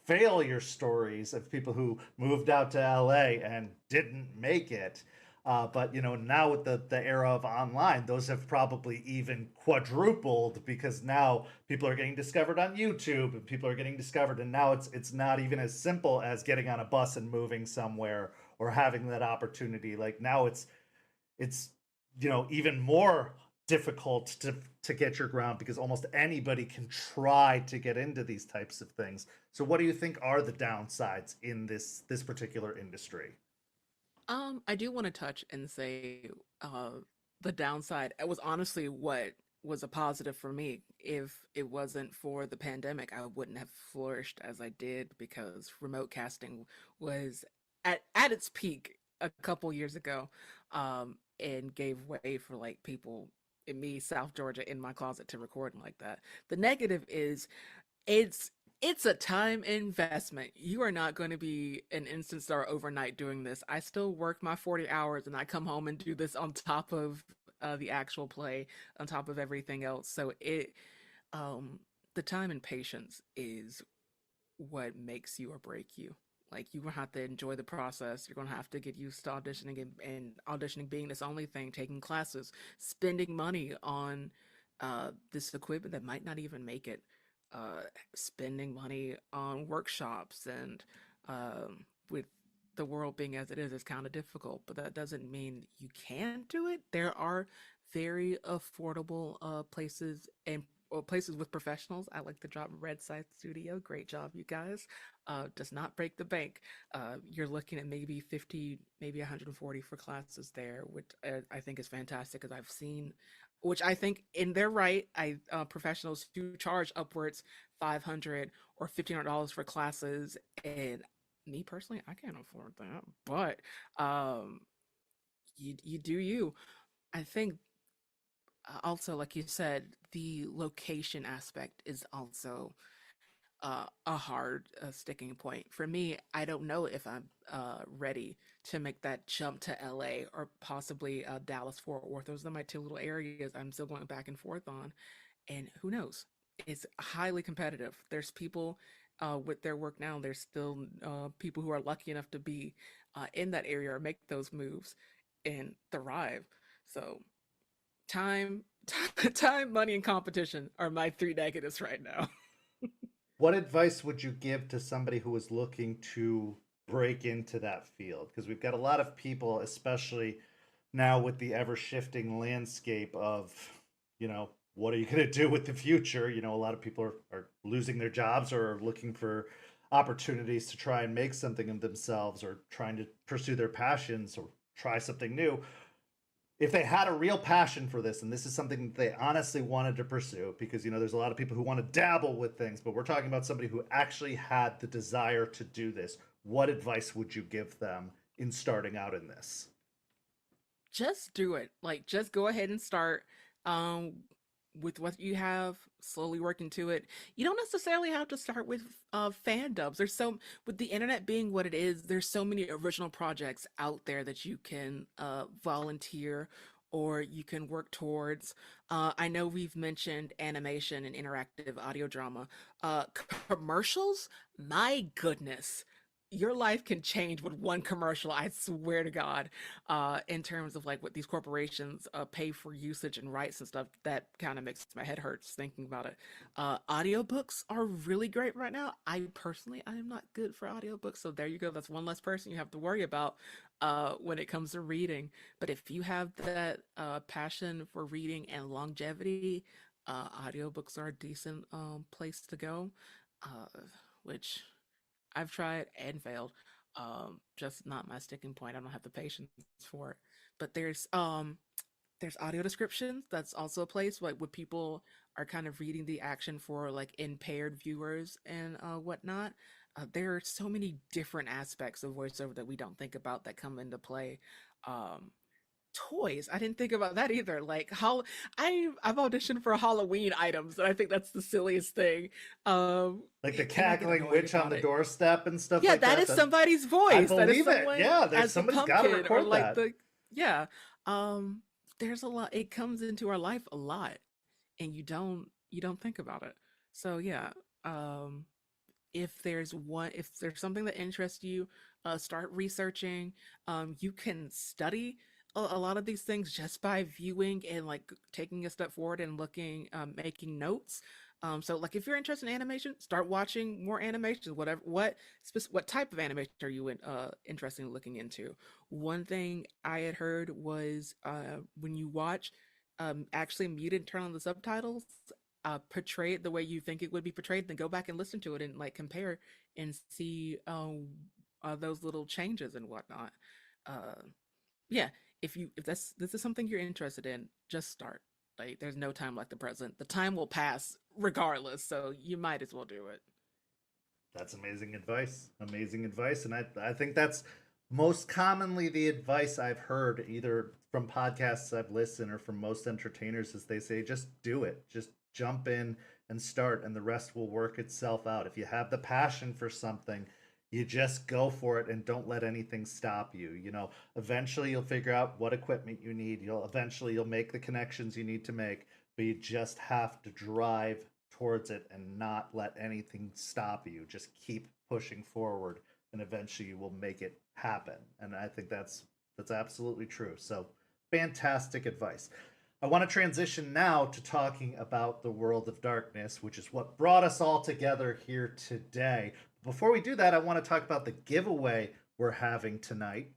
failure stories of people who moved out to LA and didn't make it. But now with the era of online, those have probably even quadrupled because now people are getting discovered on YouTube and people are getting discovered, and now it's not even as simple as getting on a bus and moving somewhere or having that opportunity. Like now it's even more difficult to get your ground because almost anybody can try to get into these types of things. So what do you think are the downsides in this particular industry? I do want to touch and say the downside. It was honestly what was a positive for me. If it wasn't for the pandemic, I wouldn't have flourished as I did because remote casting was at its peak a couple years ago, and gave way for like people in me, South Georgia, in my closet to record like that. The negative is it's it's a time investment. You are not going to be an instant star overnight doing this. I still work my 40 hours and I come home and do this on top of the actual play, on top of everything else. So um, the time and patience is what makes you or break you. Like you're gonna have to enjoy the process. You're gonna have to get used to auditioning and auditioning being this only thing, taking classes, spending money on this equipment that might not even make it, uh, spending money on workshops and with the world being as it is, it's kind of difficult. But that doesn't mean you can't do it. There are very affordable places and or places with professionals. I like to drop Red Side Studio. Great job, you guys. Does not break the bank. You're looking at maybe 50, maybe 140 for classes there, which I think is fantastic because I've seen, which I think in their right, professionals who charge upwards 500 or $1,500 for classes, and me personally, I can't afford that. But you do you. I think also, like you said, the location aspect is also a hard sticking point for me. I don't know if I'm ready to make that jump to LA or possibly Dallas Fort Worth. Those are my two little areas I'm still going back and forth on, and who knows? It's highly competitive. There's people with their work now. There's still people who are lucky enough to be in that area or make those moves and thrive. So time, time, money, and competition are my three negatives right now. What advice would you give to somebody who is looking to break into that field? Because we've got a lot of people, especially now with the ever shifting landscape of, what are you going to do with the future? A lot of people are losing their jobs or are looking for opportunities to try and make something of themselves or trying to pursue their passions or try something new. If they had a real passion for this and this is something that they honestly wanted to pursue, because there's a lot of people who want to dabble with things, but we're talking about somebody who actually had the desire to do this, what advice would you give them in starting out in this? Just do it. Like, just go ahead and start um with what you have, slowly work into it. You don't necessarily have to start with fan dubs. There's so with the internet being what it is, there's so many original projects out there that you can volunteer or you can work towards. I know we've mentioned animation and interactive audio drama. Commercials, my goodness, your life can change with one commercial, I swear to God, in terms of like what these corporations pay for usage and rights and stuff. That kind of makes my head hurt just thinking about it. Audiobooks are really great right now. I am not good for audiobooks, so there you go. That's one less person you have to worry about when it comes to reading. But if you have that passion for reading and longevity, audiobooks are a decent place to go, uh, which I've tried and failed. Just not my sticking point. I don't have the patience for it. But there's audio descriptions. That's also a place like where people are kind of reading the action for like impaired viewers and whatnot. There are so many different aspects of voiceover that we don't think about that come into play. Um, Toys. I didn't think about that either. Like how I've auditioned for Halloween items, and I think that's the silliest thing. Like the And I get cackling annoyed witch on about the it. doorstep and stuff Yeah, like that that. is somebody's I voice. That is believe it. someone Yeah, there's as the somebody's got to pumpkin or record like that. the yeah. Um there's a lot, it comes into our life a lot and you don't think about it. So yeah, um if there's something that interests you, start researching. You can study a lot of these things just by viewing and like taking a step forward and looking, making notes. So like if you're interested in animation, start watching more animations. What type of animation are you interested in looking into? One thing I had heard was when you watch, actually mute and turn on the subtitles, portray it the way you think it would be portrayed, then go back and listen to it and like compare and see those little changes and whatnot. Uh, yeah, if this is something you're interested in, just start. Like, there's no time like the present. The time will pass regardless, so you might as well do it. That's amazing advice. Amazing advice. And I think that's most commonly the advice I've heard either from podcasts I've listened or from most entertainers is they say just do it. Just jump in and start and the rest will work itself out. If you have the passion for something, you just go for it and don't let anything stop you. You know, eventually you'll figure out what equipment you need. You'll make the connections you need to make, but you just have to drive towards it and not let anything stop you. Just keep pushing forward and eventually you will make it happen. And I think that's absolutely true. So fantastic advice. I want to transition now to talking about the world of darkness, which is what brought us all together here today. Before we do that, I want to talk about the giveaway we're having tonight.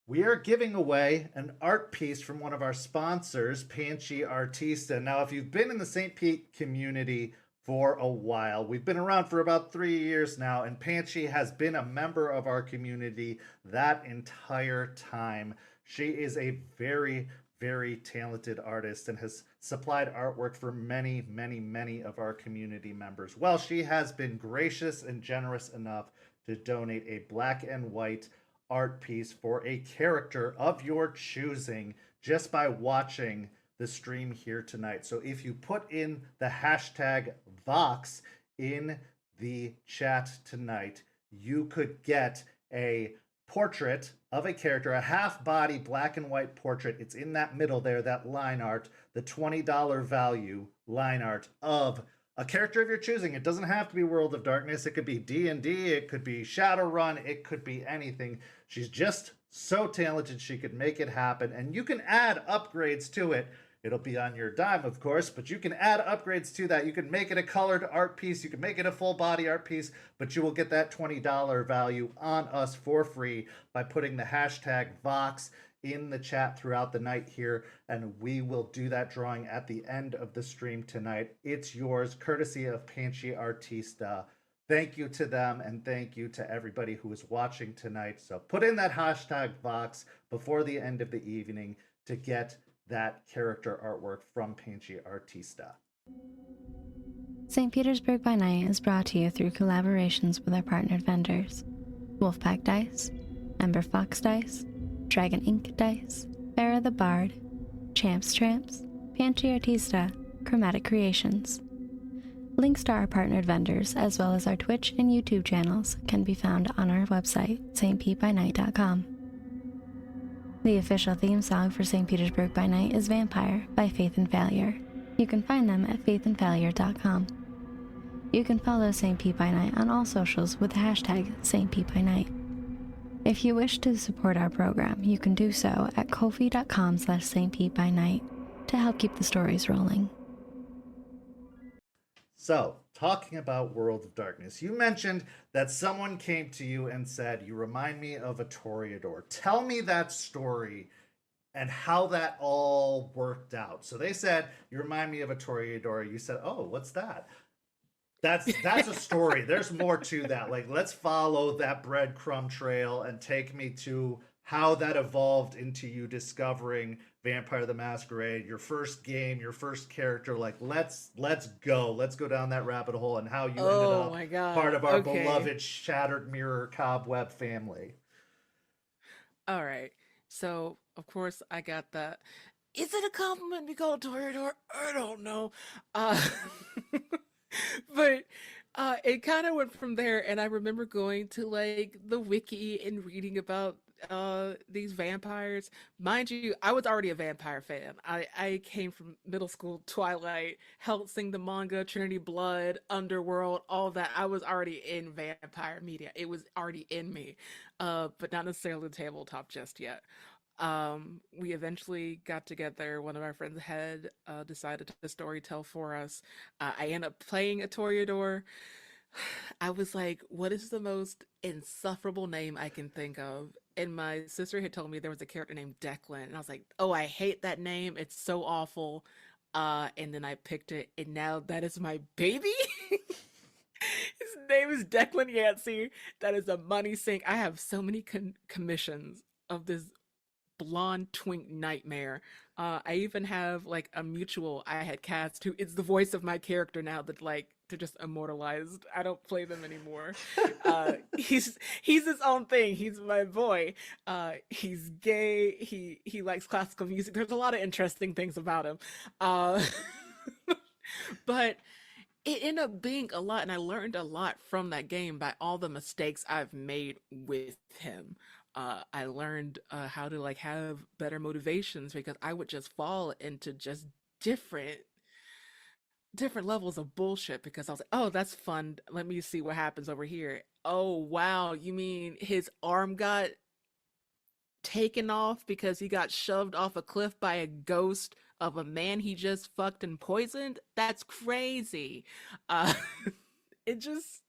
We are giving away an art piece from one of our sponsors, Panchi Artista. Now, if you've been in the St. Pete community for a while, we've been around for about 3 years now, and Panchi has been a member of our community that entire time. She is a very, very talented artist and has supplied artwork for many, many, many of our community members. Well, she has been gracious and generous enough to donate a black and white art piece for a character of your choosing just by watching the stream here tonight. So if you put in the hashtag Vox in the chat tonight, you could get a portrait of a character, a half body black and white portrait. It's in that middle there, that line art, the $20 value line art of a character of your choosing. It doesn't have to be World of Darkness. It could be D&D, it could be Shadowrun, it could be anything. She's just so talented she could make it happen, and you can add upgrades to it. It'll be on your dime, of course, but you can add upgrades to that. You can make it a colored art piece, you can make it a full body art piece, but you will get that $20 value on us for free by putting the hashtag Vox in the chat throughout the night here, and we will do that drawing at the end of the stream tonight. It's yours, courtesy of Panchi Artista. Thank you to them, and thank you to everybody who is watching tonight. So put in that hashtag Vox before the end of the evening to get that character artwork from Panchi Artista. St. Petersburg by Night is brought to you through collaborations with our partnered vendors: Wolfpack Dice, Ember Fox Dice, Dragon Ink Dice, Farrah the Bard, Champs Tramps, Pantry Artista, Chromatic Creations. Links to our partnered vendors, as well as our Twitch and YouTube channels, can be found on our website, stpetebynight.com. The official theme song for St. Petersburg by Night is Vampire by Faith and Failure. You can find them at faithandfailure.com. You can follow St. Pete by Night on all socials with the hashtag St. Pete by Night. If you wish to support our program, you can do so at ko-fi.com/St. Pete by Night to help keep the stories rolling. So, talking about World of Darkness, you mentioned that someone came to you and said, "You remind me of a Toreador." Tell me that story and how that all worked out. So they said, "You remind me of a Toreador." You said, "Oh, what's that?" That's a story. There's more to that. Like, let's follow that breadcrumb trail and take me to how that evolved into you discovering Vampire the Masquerade, your first game, your first character. Like, let's go. Let's go down that rabbit hole and how you ended Oh up my God. part of our Okay. beloved Shattered Mirror Cobweb family. All right. So, of course, I got that. Is it a compliment to be called a Toreador? I don't know. Uh, but it kind of went from there, and I remember going to like the wiki and reading about these vampires. Mind you, I was already a vampire fan. I came from middle school Twilight, helped sing the manga, Trinity Blood, Underworld, all that. I was already in vampire media. It was already in me, but not necessarily the tabletop just yet. We eventually got together. One of our friends had decided to storytell for us. I ended up playing a Toreador. I was like, what is the most insufferable name I can think of? And my sister had told me there was a character named Declan. And I was like, oh, I hate that name. It's so awful. And then I picked it, and now that is my baby. His name is Declan Yancey. That is a money sink. I have so many commissions of this blonde twink nightmare. I even have like a mutual I had cast who is the voice of my character now that like to just immortalized. I don't play them anymore. He's his own thing. He's my boy. He's gay. He likes classical music. There's a lot of interesting things about him. Uh, but it ended up being a lot, and I learned a lot from that game by all the mistakes I've made with him. I learned how to like have better motivations because I would just fall into just different different levels of bullshit because I was like, oh, that's fun. Let me see what happens over here. Oh wow, you mean his arm got taken off because he got shoved off a cliff by a ghost of a man he just fucked and poisoned? That's crazy. Uh, it just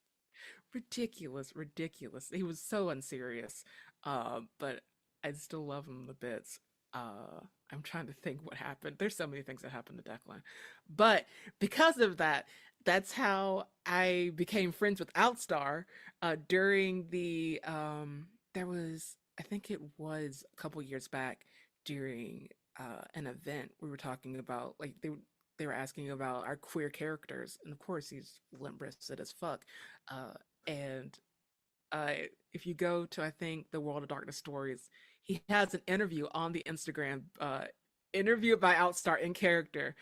ridiculous, ridiculous. He was so unserious. But I still love him the bits. I'm trying to think what happened. There's so many things that happened to Declan. But because of that, that's how I became friends with Outstar during the there was I think it was a couple years back during an event we were talking about like they were asking about our queer characters, and of course he's limp-wristed as fuck. Uh, and uh, if you go to I think the World of Darkness stories, he has an interview on the Instagram, interviewed by Outstar in character,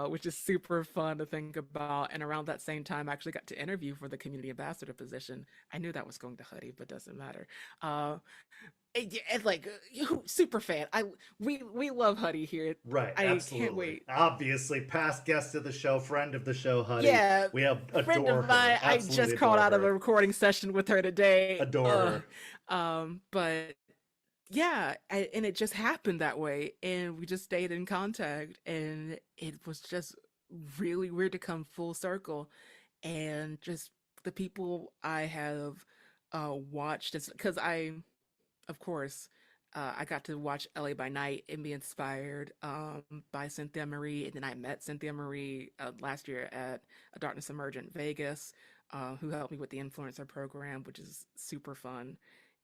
which is super fun to think about. And around that same time, I actually got to interview for the community ambassador position. I knew that was going to Huddy, but doesn't matter. And like super fan. We love Huddy here. Right, I absolutely. can't wait. Obviously, past guest of the show, friend of the show, Huddy. Yeah, We have friend adore of her. mine. I Absolutely just crawled adore out of a her. recording session with her today. Adore her. But yeah, and it just happened that way, and we just stayed in contact, and it was just really weird to come full circle, and just the people I have watched, because of course, I got to watch LA by Night and be inspired by Cynthia Marie. And then I met Cynthia Marie last year at a Darkness Emergent Vegas, who helped me with the influencer program, which is super fun.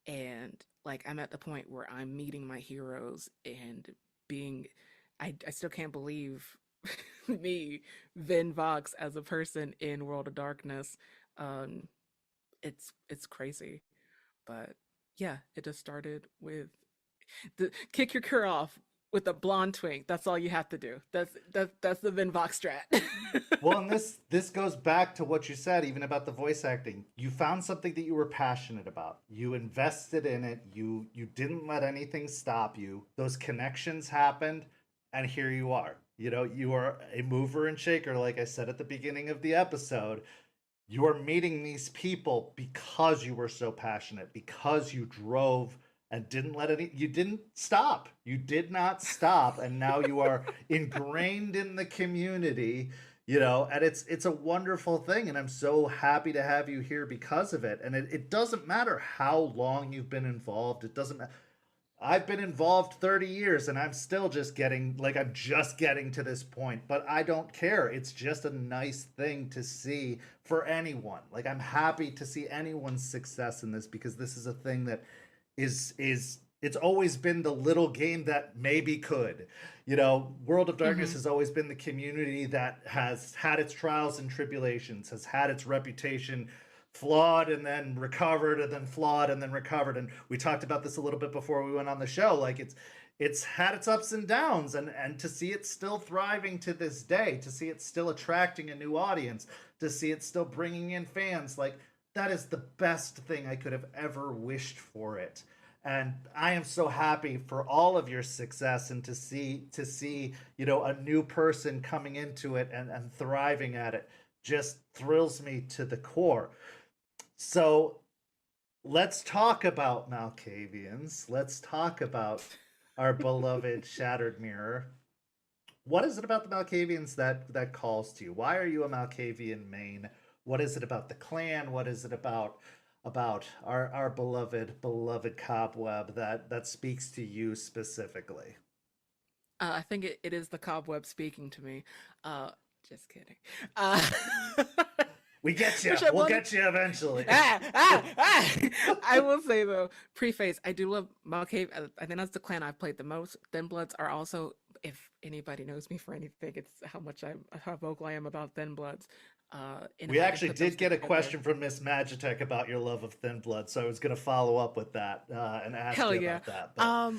And like, I'm at the point where I'm meeting my heroes and being, I still can't believe me, Vyn Vox, as a person in World of Darkness. Um, it's crazy, but yeah, it just started with the kick your cur off with a blonde twink. That's all you have to do. That's the Vyn Vox strat. Well, and this goes back to what you said, even about the voice acting. You found something that you were passionate about. You invested in it. You didn't let anything stop you. Those connections happened, and here you are. You know, you are a mover and shaker, like I said at the beginning of the episode. You are meeting these people because you were so passionate, because you drove and didn't let any, you didn't stop. You did not stop. And now you are ingrained in the community, you know, and it's a wonderful thing. And I'm so happy to have you here because of it. And it doesn't matter how long you've been involved. It doesn't matter. I've been involved 30 years and I'm still just getting, like, I'm just getting to this point, but I don't care. It's just a nice thing to see for anyone. Like, I'm happy to see anyone's success in this, because this is a thing that is it's always been the little game that maybe could. You know, World of Darkness has always been the community that has had its trials and tribulations, has had its reputation flawed and then recovered, and then flawed and then recovered. And we talked about this a little bit before we went on the show. Like, it's had its ups and downs, and to see it still thriving to this day, to see it still attracting a new audience, to see it still bringing in fans, like, that is the best thing I could have ever wished for it. And I am so happy for all of your success, and to see, you know, a new person coming into it and thriving at it just thrills me to the core. So let's talk about Malkavians. Let's talk about our beloved Shattered Mirror. What is it about the Malkavians that calls to you? Why are you a Malkavian main? What is it about the clan? What is it about our beloved Cobweb that speaks to you specifically? I think it is the cobweb speaking to me. Just kidding. Uh, We get you. We'll get you eventually. I will say though, preface, I do love Malcave. I think that's the clan I've played the most. Thin Bloods are also, if anybody knows me for anything, it's how vocal I am about Thin Bloods. We actually did get a question from Miss Magitech about your love of Thin Blood, so I was going to follow up with that and ask you about that. But...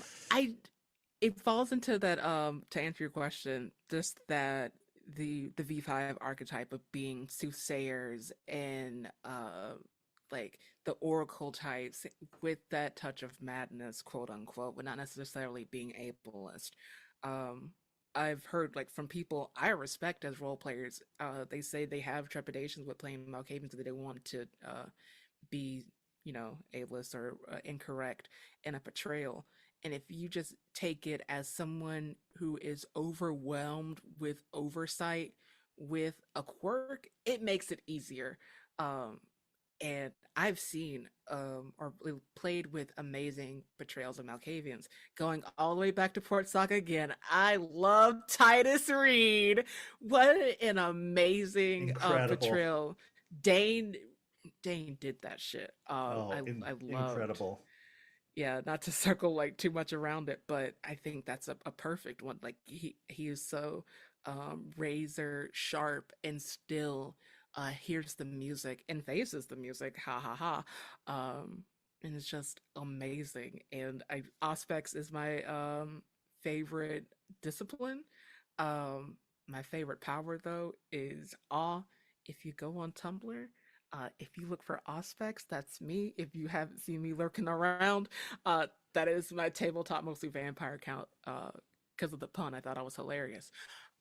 it falls into that. To answer your question, just that the V5 archetype of being soothsayers and like the oracle types with that touch of madness, quote unquote, but not necessarily being ableist. I've heard, like, from people I respect as role players, they say they have trepidations with playing Malkavians, that they want to be, you know, ableist or incorrect in a portrayal. And if you just take it as someone who is overwhelmed with oversight with a quirk, it makes it easier. And I've seen or played with amazing portrayals of Malkavians. Going all the way back to Port Saga again, I love Titus Reed. What an amazing portrayal. Dane did that shit. I loved. Incredible. Yeah, not to circle like too much around it, but I think that's a perfect one. Like, he is so razor sharp and still hears the music and faces the music, ha ha ha. And it's just amazing. And Auspex is my favorite discipline. My favorite power though is awe. If you go on Tumblr, if you look for Auspex, that's me. If you haven't seen me lurking around, that is my tabletop mostly vampire account, because of the pun. I thought I was hilarious.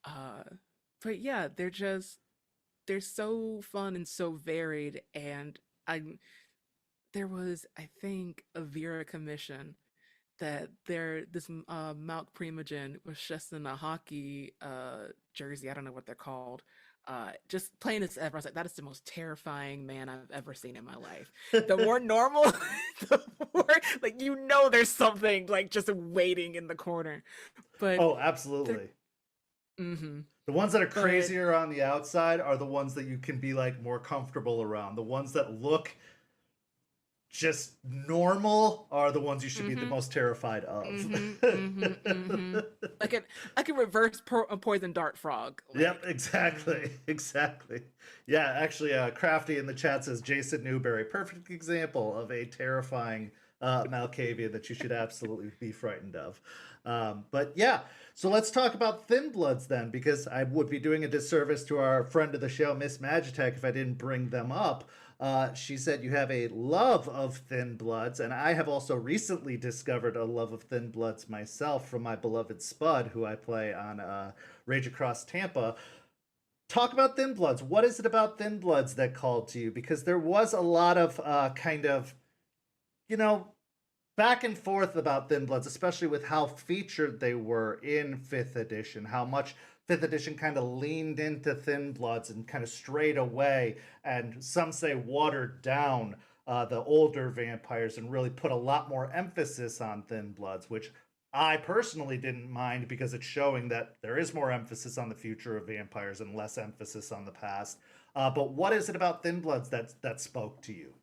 But yeah, they're so fun and so varied. And there was, I think, a Vera commission that this Mount Primogen was just in a hockey jersey. I don't know what they're called. Just plain as ever. I was like, that is the most terrifying man I've ever seen in my life. The more normal, the more, like, you know, there's something like just waiting in the corner. But oh, absolutely. The ones that are crazier on the outside are the ones that you can be like more comfortable around. The ones that look just normal are the ones you should be the Mm-hmm. most terrified of. Mm-hmm. Mm-hmm. Mm-hmm. Like a reverse a poison dart frog. Yep, Like, exactly. Exactly. Yeah, actually, Crafty in the chat says Jason Newberry, perfect example of a terrifying Malkavian that you should absolutely be frightened of. But yeah, so let's talk about Thin Bloods then, because I would be doing a disservice to our friend of the show, Miss Magitech, if I didn't bring them up. She said you have a love of Thin Bloods, and I have also recently discovered a love of Thin Bloods myself from my beloved Spud, who I play on Rage Across Tampa. Talk about Thin Bloods. What is it about Thin Bloods that called to you? Because there was a lot of kind of, you know, back and forth about Thin Bloods, especially with how featured they were in 5th edition, how much 5th edition kind of leaned into Thin Bloods and kind of strayed away, and some say watered down the older vampires and really put a lot more emphasis on Thin Bloods, which I personally didn't mind because it's showing that there is more emphasis on the future of vampires and less emphasis on the past. But what is it about Thin Bloods that spoke to you?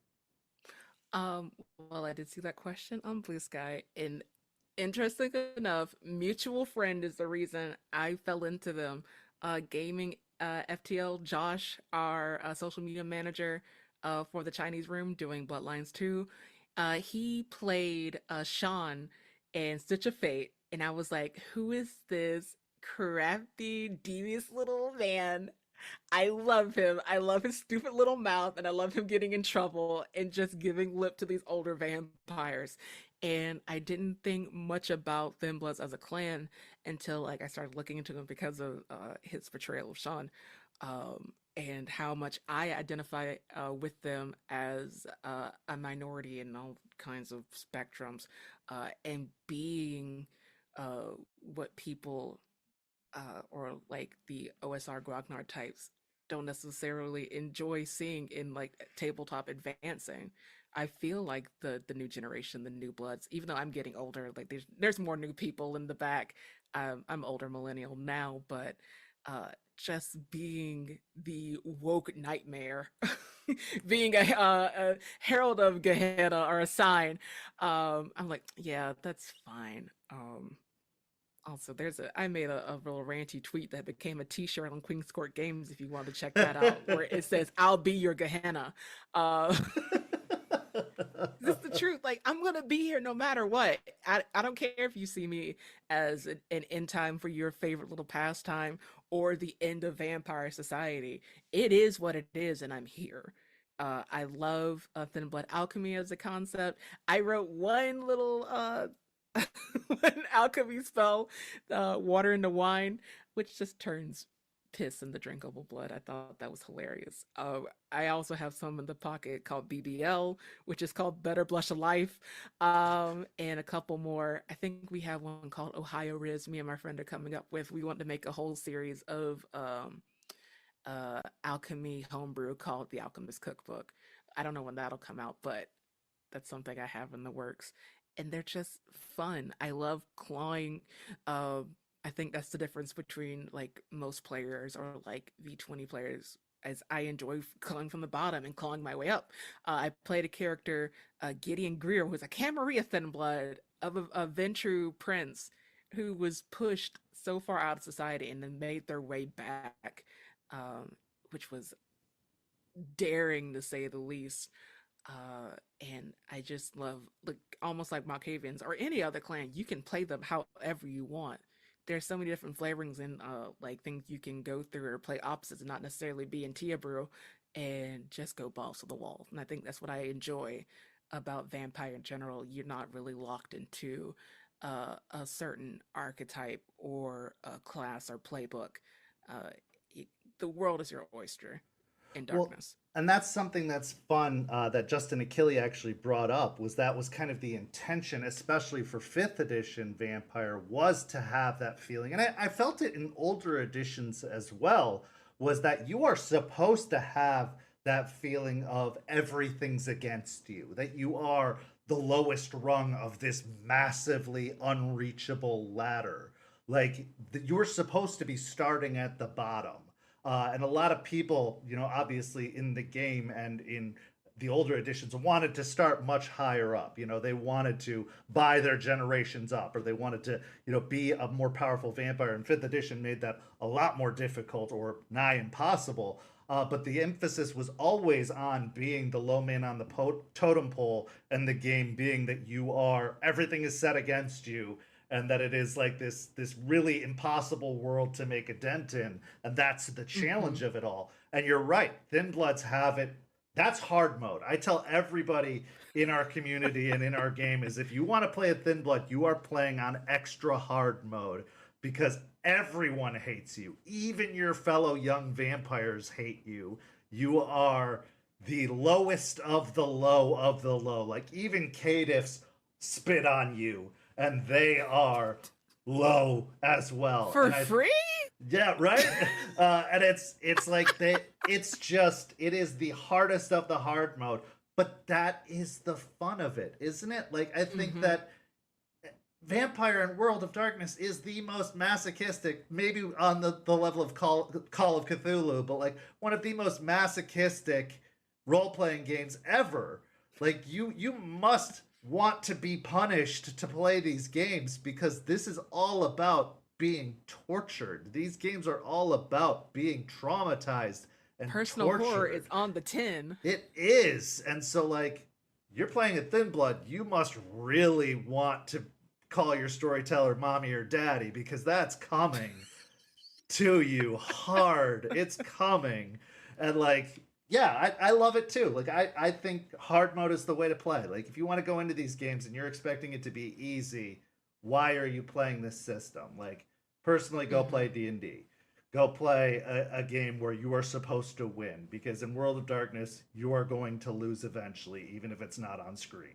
well, I did see that question on Blue Sky, and interesting enough, mutual friend is the reason I fell into them. Gaming FTL Josh, our social media manager for the Chinese room doing Bloodlines 2, he played Sean in Stitch of Fate, and I was like, who is this crafty, devious little man? I love him. I love his stupid little mouth, and I love him getting in trouble and just giving lip to these older vampires. And I didn't think much about Thin Bloods as a clan until like I started looking into them because of his portrayal of Sean, and how much I identify with them as a minority in all kinds of spectrums, and being what people or like the OSR Grognard types don't necessarily enjoy seeing in like tabletop advancing. I feel like the new generation, the new bloods, even though I'm getting older, like there's more new people in the back. I'm older millennial now, but just being the woke nightmare, being a herald of Gehenna or a sign, I'm like, yeah, that's fine. Also, I made a real ranty tweet that became a T-shirt on Queen's Court Games. If you want to check that out, where it says "I'll be your Gehenna." Uh, this is the truth. Like I'm gonna be here no matter what. I don't care if you see me as an end time for your favorite little pastime or the end of vampire society. It is what it is, and I'm here. I love Thin Blood Alchemy as a concept. I wrote one little an alchemy spell, water into wine, which just turns piss into drinkable blood. I thought that was hilarious. I also have some in the pocket called BBL, which is called Better Blush of Life, and a couple more. I think we have one called Ohio Riz. Me and my friend are coming up with. We want to make a whole series of alchemy homebrew called The Alchemist Cookbook. I don't know when that'll come out, but that's something I have in the works. And they're just fun. I love clawing. Uh, I think that's the difference between like most players or like V20 players. As I enjoy clawing from the bottom and clawing my way up. I played a character, Gideon Greer, who's a Camarilla Thin Blood of a Ventru prince who was pushed so far out of society and then made their way back, um, which was daring to say the least. And I just love, like, almost like Malkavians or any other clan, you can play them however you want. There's so many different flavorings and like things you can go through or play opposites and not necessarily be in Brew and just go balls to the wall. And I think that's what I enjoy about vampire in general. You're not really locked into a certain archetype or a class or playbook. Uh, it, the world is your oyster in Well, darkness. and that's something that's fun that Justin Achille actually brought up was that was kind of the intention, especially for 5th edition Vampire, was to have that feeling. And I felt it in older editions as well, was that you are supposed to have that feeling of everything's against you, that you are the lowest rung of this massively unreachable ladder. Like you're supposed to be starting at the bottom. And a lot of people, you know, obviously in the game and in the older editions wanted to start much higher up. You know, they wanted to buy their generations up, or they wanted to, be a more powerful vampire. And fifth edition made that a lot more difficult or nigh impossible. But the emphasis was always on being the low man on the totem pole, and the game being that everything is set against you, and that it is like this really impossible world to make a dent in, and that's the challenge of it all. And you're right, Thin Bloods have it. That's hard mode. I tell everybody in our community and in our game is, if you want to play a Thin Blood, you are playing on extra hard mode, because everyone hates you. Even your fellow young vampires hate you. You are the lowest of the low of the low. Like, even caitiffs spit on you, and they are low as well. For free? Yeah, right. And it's like it is the hardest of the hard mode, but that is the fun of it, isn't it? Like, I think that Vampire and World of Darkness is the most masochistic, maybe on the level of Call of Cthulhu, but like one of the most masochistic role-playing games ever. Like, you must want to be punished to play these games, because this is all about being tortured. These games are all about being traumatized and Personal tortured. horror is on the tin. It is. And so, like, you're playing a Thin Blood, you must really want to call your storyteller mommy or daddy, because that's coming to you hard. It's coming. And like, yeah, I love it too. Like, I think hard mode is the way to play. Like, if you want to go into these games and you're expecting it to be easy, why are you playing this system? Like, personally, go play D&D. Go play a game where you are supposed to win, because in World of Darkness, you are going to lose eventually, even if it's not on screen.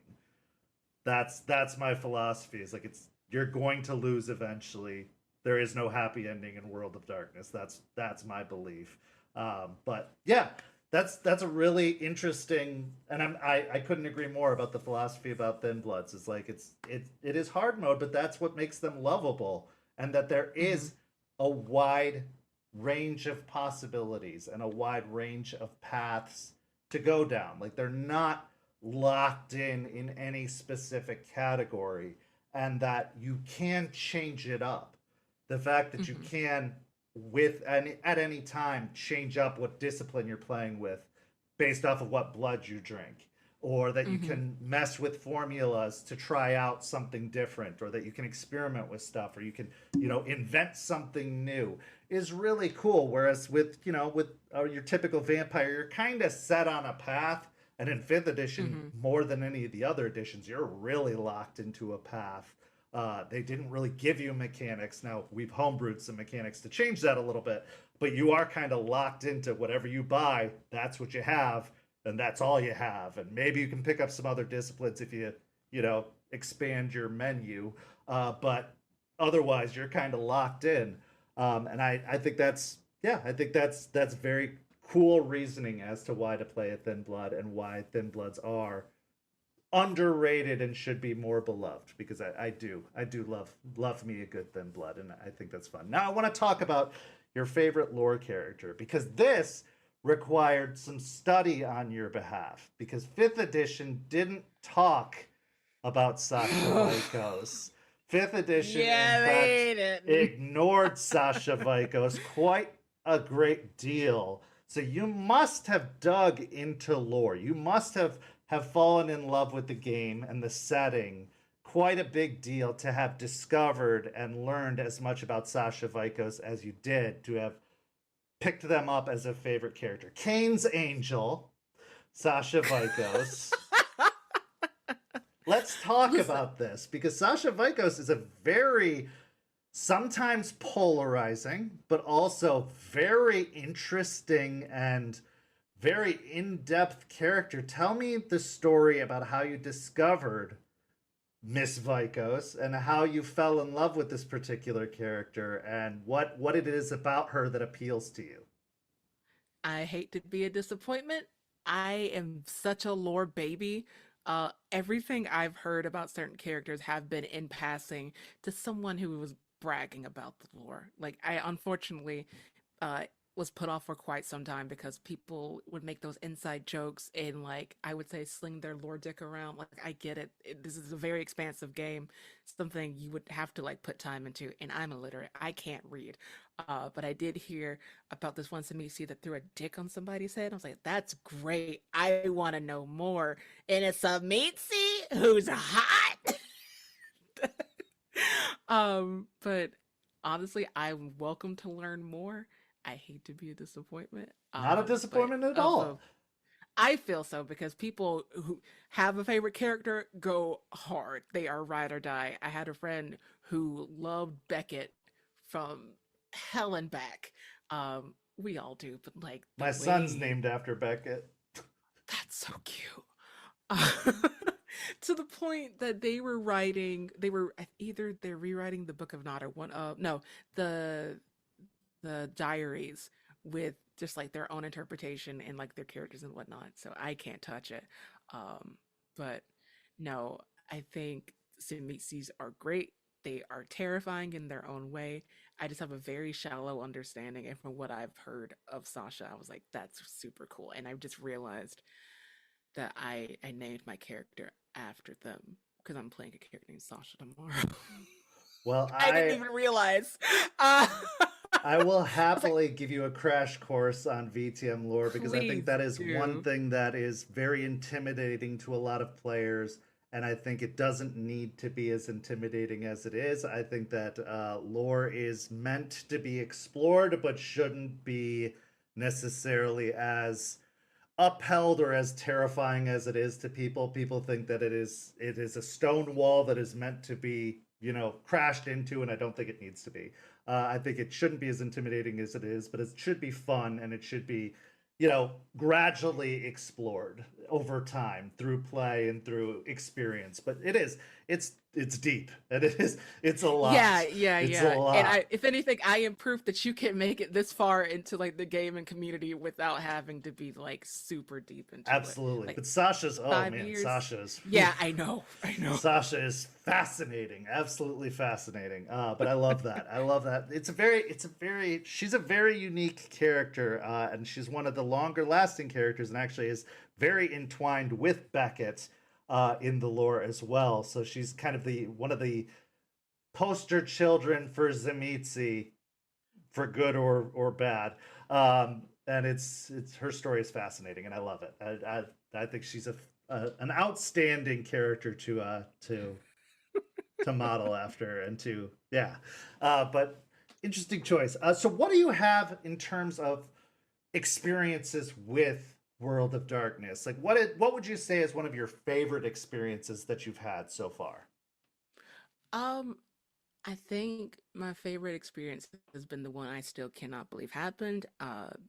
That's my philosophy. Is like, you're going to lose eventually. There is no happy ending in World of Darkness. That's my belief. But yeah, that's a really interesting, and I couldn't agree more about the philosophy about Thin Bloods. It's like it is hard mode, but that's what makes them lovable, and that there is a wide range of possibilities and a wide range of paths to go down. Like, they're not locked in any specific category, and that you can change it up. The fact that you can, at any time, change up what discipline you're playing with based off of what blood you drink, or that you can mess with formulas to try out something different, or that you can experiment with stuff, or you can, invent something new, is really cool. Whereas with your typical vampire, you're kind of set on a path. And in 5th edition, more than any of the other editions, you're really locked into a path. They didn't really give you mechanics. Now, we've homebrewed some mechanics to change that a little bit, but you are kind of locked into whatever you buy, that's what you have, and that's all you have. And maybe you can pick up some other disciplines if you expand your menu, but otherwise, you're kind of locked in. And I think that's very cool reasoning as to why to play a Thin Blood, and why Thin Bloods are underrated and should be more beloved, because I do love me a good Thin Blood, and I think that's fun. Now I want to talk about your favorite lore character, because this required some study on your behalf, because 5th edition didn't talk about Sasha Vikos. 5th edition, in fact, ignored Sasha Vikos quite a great deal. So you must have dug into lore. You must have fallen in love with the game and the setting. Quite a big deal to have discovered and learned as much about Sasha Vikos as you did, to have picked them up as a favorite character. Cain's Angel, Sasha Vikos. Let's talk about this, because Sasha Vikos is a very, sometimes polarizing, but also very interesting and very in-depth character. Tell me the story about how you discovered Miss Vikos, and how you fell in love with this particular character, and what it is about her that appeals to you. I hate to be a disappointment. I am such a lore baby. Everything I've heard about certain characters have been in passing to someone who was bragging about the lore. Like, I unfortunately, was put off for quite some time because people would make those inside jokes and like I would say sling their lore dick around. Like I get it. This is a very expansive game, something you would have to like put time into. And I'm illiterate. I can't read. But I did hear about this one Samisi that threw a dick on somebody's head. I was like, that's great. I want to know more. And it's a Mitzi who's hot. But honestly, I'm welcome to learn more. I hate to be a disappointment. Not a But disappointment at of all. the I feel so because people who have a favorite character go hard. They are ride or die. I had a friend who loved Beckett from hell and back. We all do, but like the My son's way named after Beckett. that's so cute. To the point that they were either they're rewriting the Book of Nod or one no, the the diaries with just like their own interpretation and like their characters and whatnot. So I can't touch it. Um, but no, I think Simisis are great. They are terrifying in their own way. I just have a very shallow understanding, and from what I've heard of Sasha, I was like, "That's super cool." And I've just realized that I named my character after them because I'm playing a character named Sasha tomorrow. Well, I didn't even realize. Uh, I will I was like, happily give you a crash course on VTM lore because I think please that is one do. thing that is very intimidating to a lot of players. And I think it doesn't need to be as intimidating as it is. I think that lore is meant to be explored, but shouldn't be necessarily as upheld or as terrifying as it is to people. People think that it is a stone wall that is meant to be, crashed into, and I don't think it needs to be. I think it shouldn't be as intimidating as it is, but it should be fun and it should be, gradually explored over time through play and through experience. But it's deep and it's a lot. Yeah, yeah, It's a yeah. And lot. I, if anything, I am proof that you can make it this far into like the gaming community without having to be like super deep into it. Absolutely. Like But Sasha's, oh five man, years. Sasha's. Yeah, I know. I know. Sasha is fascinating, absolutely fascinating. But I love that. I love that. She's a very unique character, and she's one of the longer lasting characters, and actually is very entwined with Beckett in the lore as well. So she's kind of the one of the poster children for Zemitzi, for good or bad. And it's her story is fascinating, and I love it. I think she's an outstanding character to model after and to yeah. But interesting choice. So what do you have in terms of experiences with World of Darkness? Like what would you say is one of your favorite experiences that you've had so far? Um, I think my favorite experience has been the one I still cannot believe happened.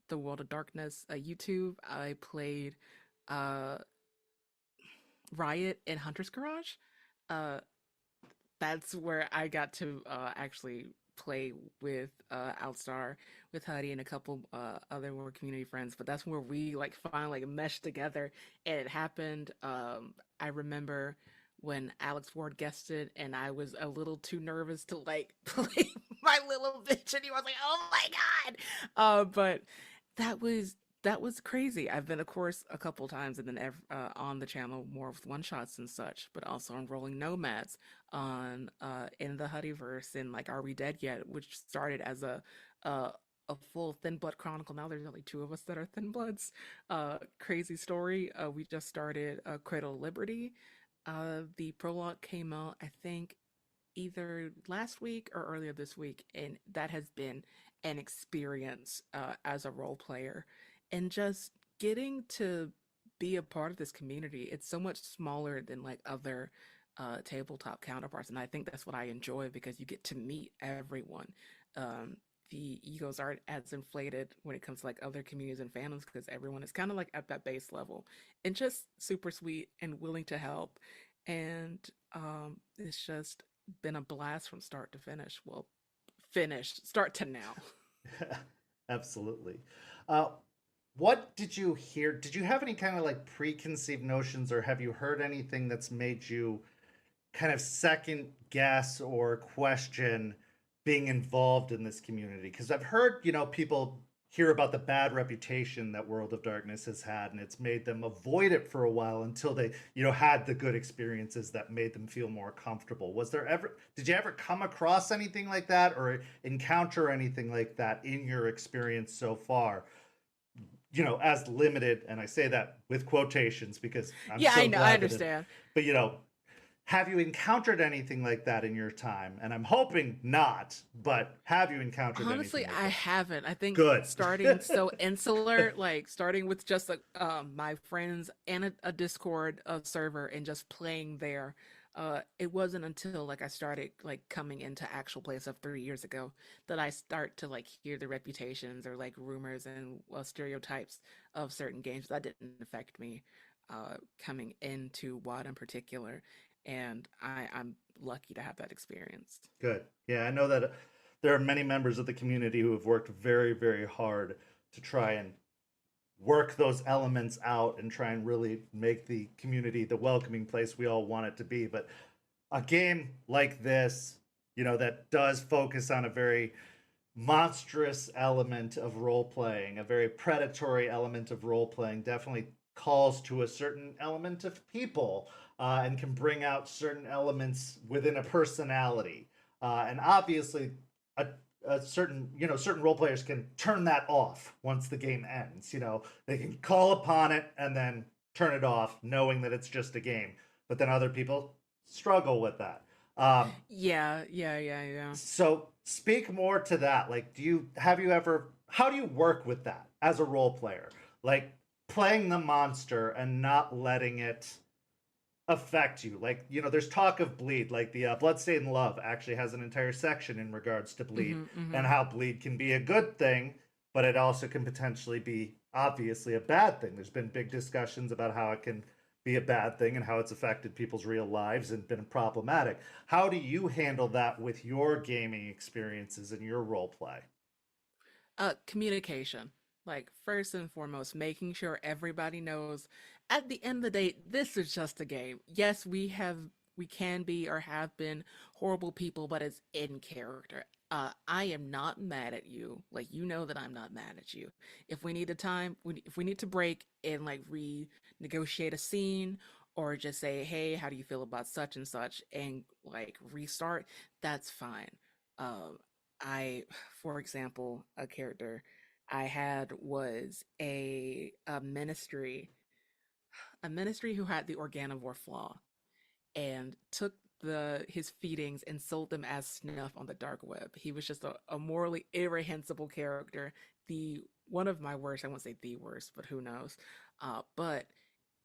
The World of Darkness, YouTube. I played uh Riot in Hunter's Garage. Uh, that's where I got to actually play with Outstar, with Huddy, and a couple other more community friends. But that's where we like finally like, meshed together, and it happened. I remember when Alex Ward guested, and I was a little too nervous to like play my little bitch, and he was like, "Oh my god!" But that was that was crazy. I've been, of course, a couple times, and then on the channel more with one shots and such, but also on Rolling Nomads, on in the Huddyverse, and like Are We Dead Yet, which started as a a full Thin Blood Chronicle. Now there's only two of us that are Thin Bloods. Crazy story. We just started Cradle of Liberty. The prologue came out, I think, either last week or earlier this week, and that has been an experience as a role player, and just getting to be a part of this community. It's so much smaller than like other tabletop counterparts, and I think that's what I enjoy because you get to meet everyone. Um, the egos aren't as inflated when it comes to like other communities and fandoms because everyone is kind of like at that base level and just super sweet and willing to help. And it's just been a blast from start to finish. Well, finished, start to now. Absolutely. Uh, what did you hear? Did you have any kind of like preconceived notions, or have you heard anything that's made you kind of second guess or question being involved in this community? Because I've heard, people hear about the bad reputation that World of Darkness has had, and it's made them avoid it for a while until they, had the good experiences that made them feel more comfortable. Did you ever come across anything like that or encounter anything like that in your experience so far? As limited, and I say that with quotations because I'm Yeah, so I know, I glad understand. but have you encountered anything like that in your time? And I'm hoping not, but have you encountered anything Honestly, like I that? haven't. I think Good. starting so insular, like starting with just my friends and a Discord server and just playing there. It wasn't until like I started like coming into actual play stuff 3 years ago that I start to like hear the reputations or like rumors and stereotypes of certain games that didn't affect me coming into WoD in particular. And I'm lucky to have that experience. Good. Yeah, I know that there are many members of the community who have worked very, very hard to try and work those elements out and try and really make the community the welcoming place we all want it to be. But a game like this, that does focus on a very monstrous element of role playing, a very predatory element of role playing, definitely calls to a certain element of people and can bring out certain elements within a personality. And obviously, a, certain role players can turn that off once the game ends. They can call upon it and then turn it off, knowing that it's just a game. But then other people struggle with that. Yeah. So speak more to that. Like, how do you work with that as a role player? Like playing the monster and not letting it affect you. Like, there's talk of bleed, like the Bloodstained Love actually has an entire section in regards to bleed and how bleed can be a good thing, but it also can potentially be obviously a bad thing. There's been big discussions about how it can be a bad thing and how it's affected people's real lives and been problematic. How do you handle that with your gaming experiences and your role play? Communication. Like, first and foremost, making sure everybody knows at the end of the day, this is just a game. Yes, we can be or have been horrible people, but it's in character. I am not mad at you. Like, you know that I'm not mad at you. If we need a time, if we need to break and like renegotiate a scene or just say, hey, how do you feel about such and such, and like restart, that's fine. Um, I, for example, a character I had was a ministry who had the organivore flaw and took his feedings and sold them as snuff on the dark web. He was just a morally irrehensible character. The one of my worst, I won't say the worst, but who knows. But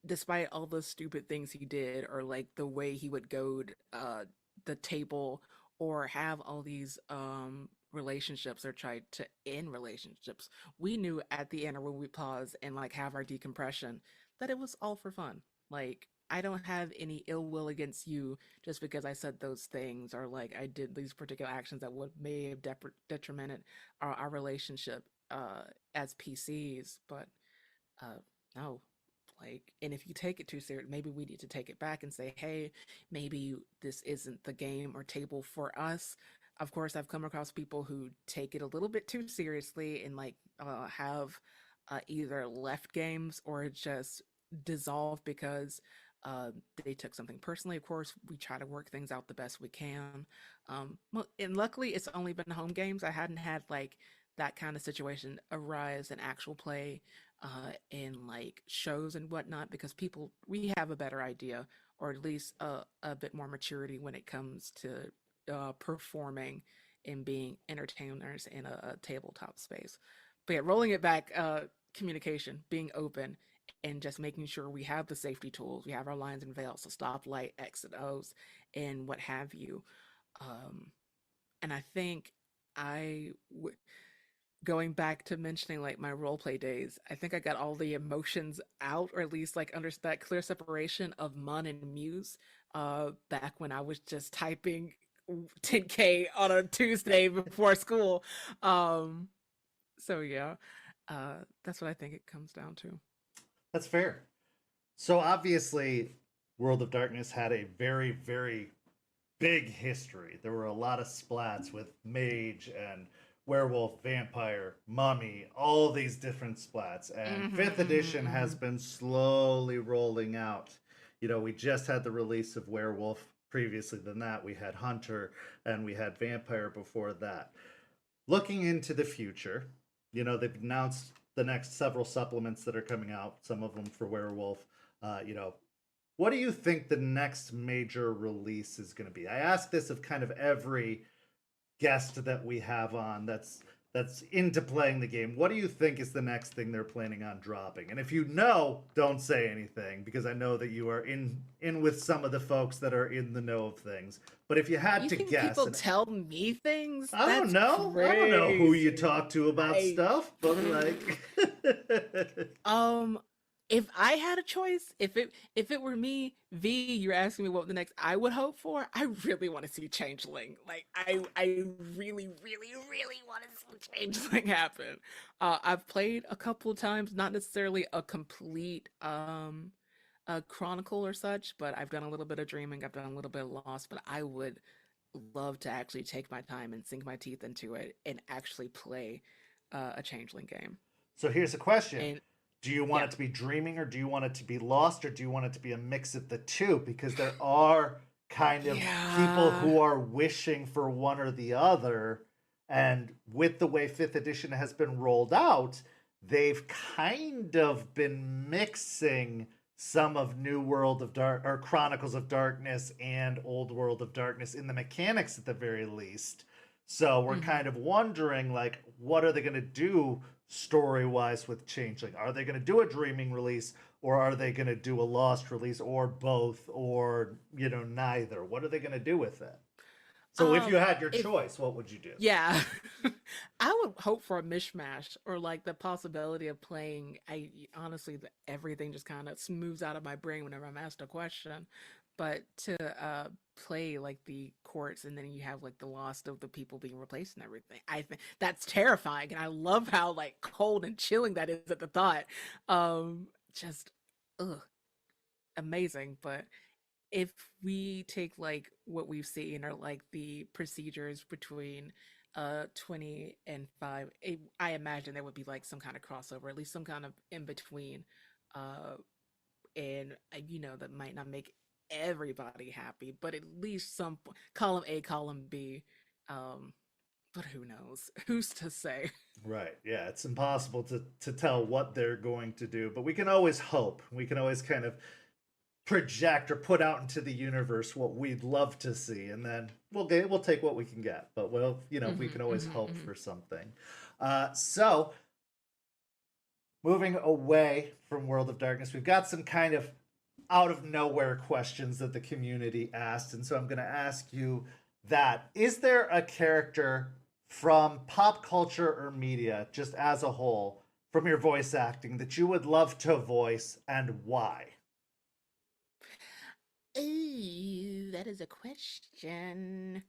despite all the stupid things he did, or like the way he would goad the table, or have all these relationships or try to end relationships, we knew at the end or when we pause and like have our decompression that it was all for fun. Like, I don't have any ill will against you just because I said those things or like I did these particular actions that would may have detrimented our relationship as PCs. But no, like, and if you take it too serious, maybe we need to take it back and say, hey, maybe this isn't the game or table for us. Of course, I've come across people who take it a little bit too seriously and like have either left games or just dissolved because uh, they took something personally. Of course, we try to work things out the best we can. Well, and luckily, it's only been home games. I hadn't had like that kind of situation arise in actual play in like shows and whatnot, because people, we have a better idea or at least a bit more maturity when it comes to performing and being entertainers in a tabletop space. But yeah, rolling it back, communication, being open, and just making sure we have the safety tools, we have our lines and veils, so stoplight, exit O's, and what have you. Um, and I think I would, going back to mentioning like my role play days, I think I got all the emotions out, or at least like under that clear separation of Mun and Muse back when I was just typing 10K on a Tuesday before school. Um, so yeah, that's what I think it comes down to. That's fair. So obviously, World of Darkness had a very, very big history. There were a lot of splats with Mage and werewolf, vampire, mummy, all these different splats. And fifth edition has been slowly rolling out. You know, we just had the release of werewolf. Previously than that, we had hunter and we had vampire before that. Looking into the future, you know, they've announced the next several supplements that are coming out, some of them for werewolf. You know, what do you think the next major release is going to be? I ask this of kind of every guest that we have on that's into playing the game. What do you think is the next thing they're planning on dropping? And if you know, don't say anything, because I know that you are in with some of the folks that are in the know of things. But if you had to guess, people tell me things. I don't know. I don't know who you talk to about stuff, but like, if I had a choice, if it were me, V, you're asking me what the next I would hope for. I really want to see Changeling. Like I really want to see Changeling happen. I've played a couple of times, not necessarily a complete a chronicle or such, but I've done a little bit of dreaming, I've done a little bit of lost, but I would love to actually take my time and sink my teeth into it and actually play a Changeling game. So here's a question. And do you want it to be dreaming, or do you want it to be lost, or do you want it to be a mix of the two? Because there are kind of people who are wishing for one or the other. And with the way 5th edition has been rolled out, they've kind of been mixing some of New World of Dark or Chronicles of Darkness and Old World of Darkness in the mechanics at the very least. So we're kind of wondering, like, what are they going to do story-wise with Changeling? Are they going to do a dreaming release, or are they going to do a lost release, or both, or, you know, neither? What are they going to do with it? So if you had your choice, what would you do? Yeah. I would hope for a mishmash, or like the possibility of playing. Honestly, everything just kind of smooths out of my brain whenever I'm asked a question. But to play like the courts, and then you have like the lost of the people being replaced and everything, I think that's terrifying, and I love how like cold and chilling that is at the thought. Just amazing. But if we take like what we've seen, or like the procedures between 20 and 5, I imagine there would be like some kind of crossover, at least some kind of in between, and you know, that might not make everybody happy, but at least some column A, column B. But who knows? Who's to say? Right. Yeah, it's impossible to tell what they're going to do, but we can always hope. We can always kind of project or put out into the universe what we'd love to see, and then we'll take what we can get. But we can always hope for something. So moving away from World of Darkness, we've got some kind of out of nowhere questions that the community asked, and so I'm going to ask you that. Is there a character from pop culture or media, just as a whole, from your voice acting, that you would love to voice, and why? Ooh, that is a question.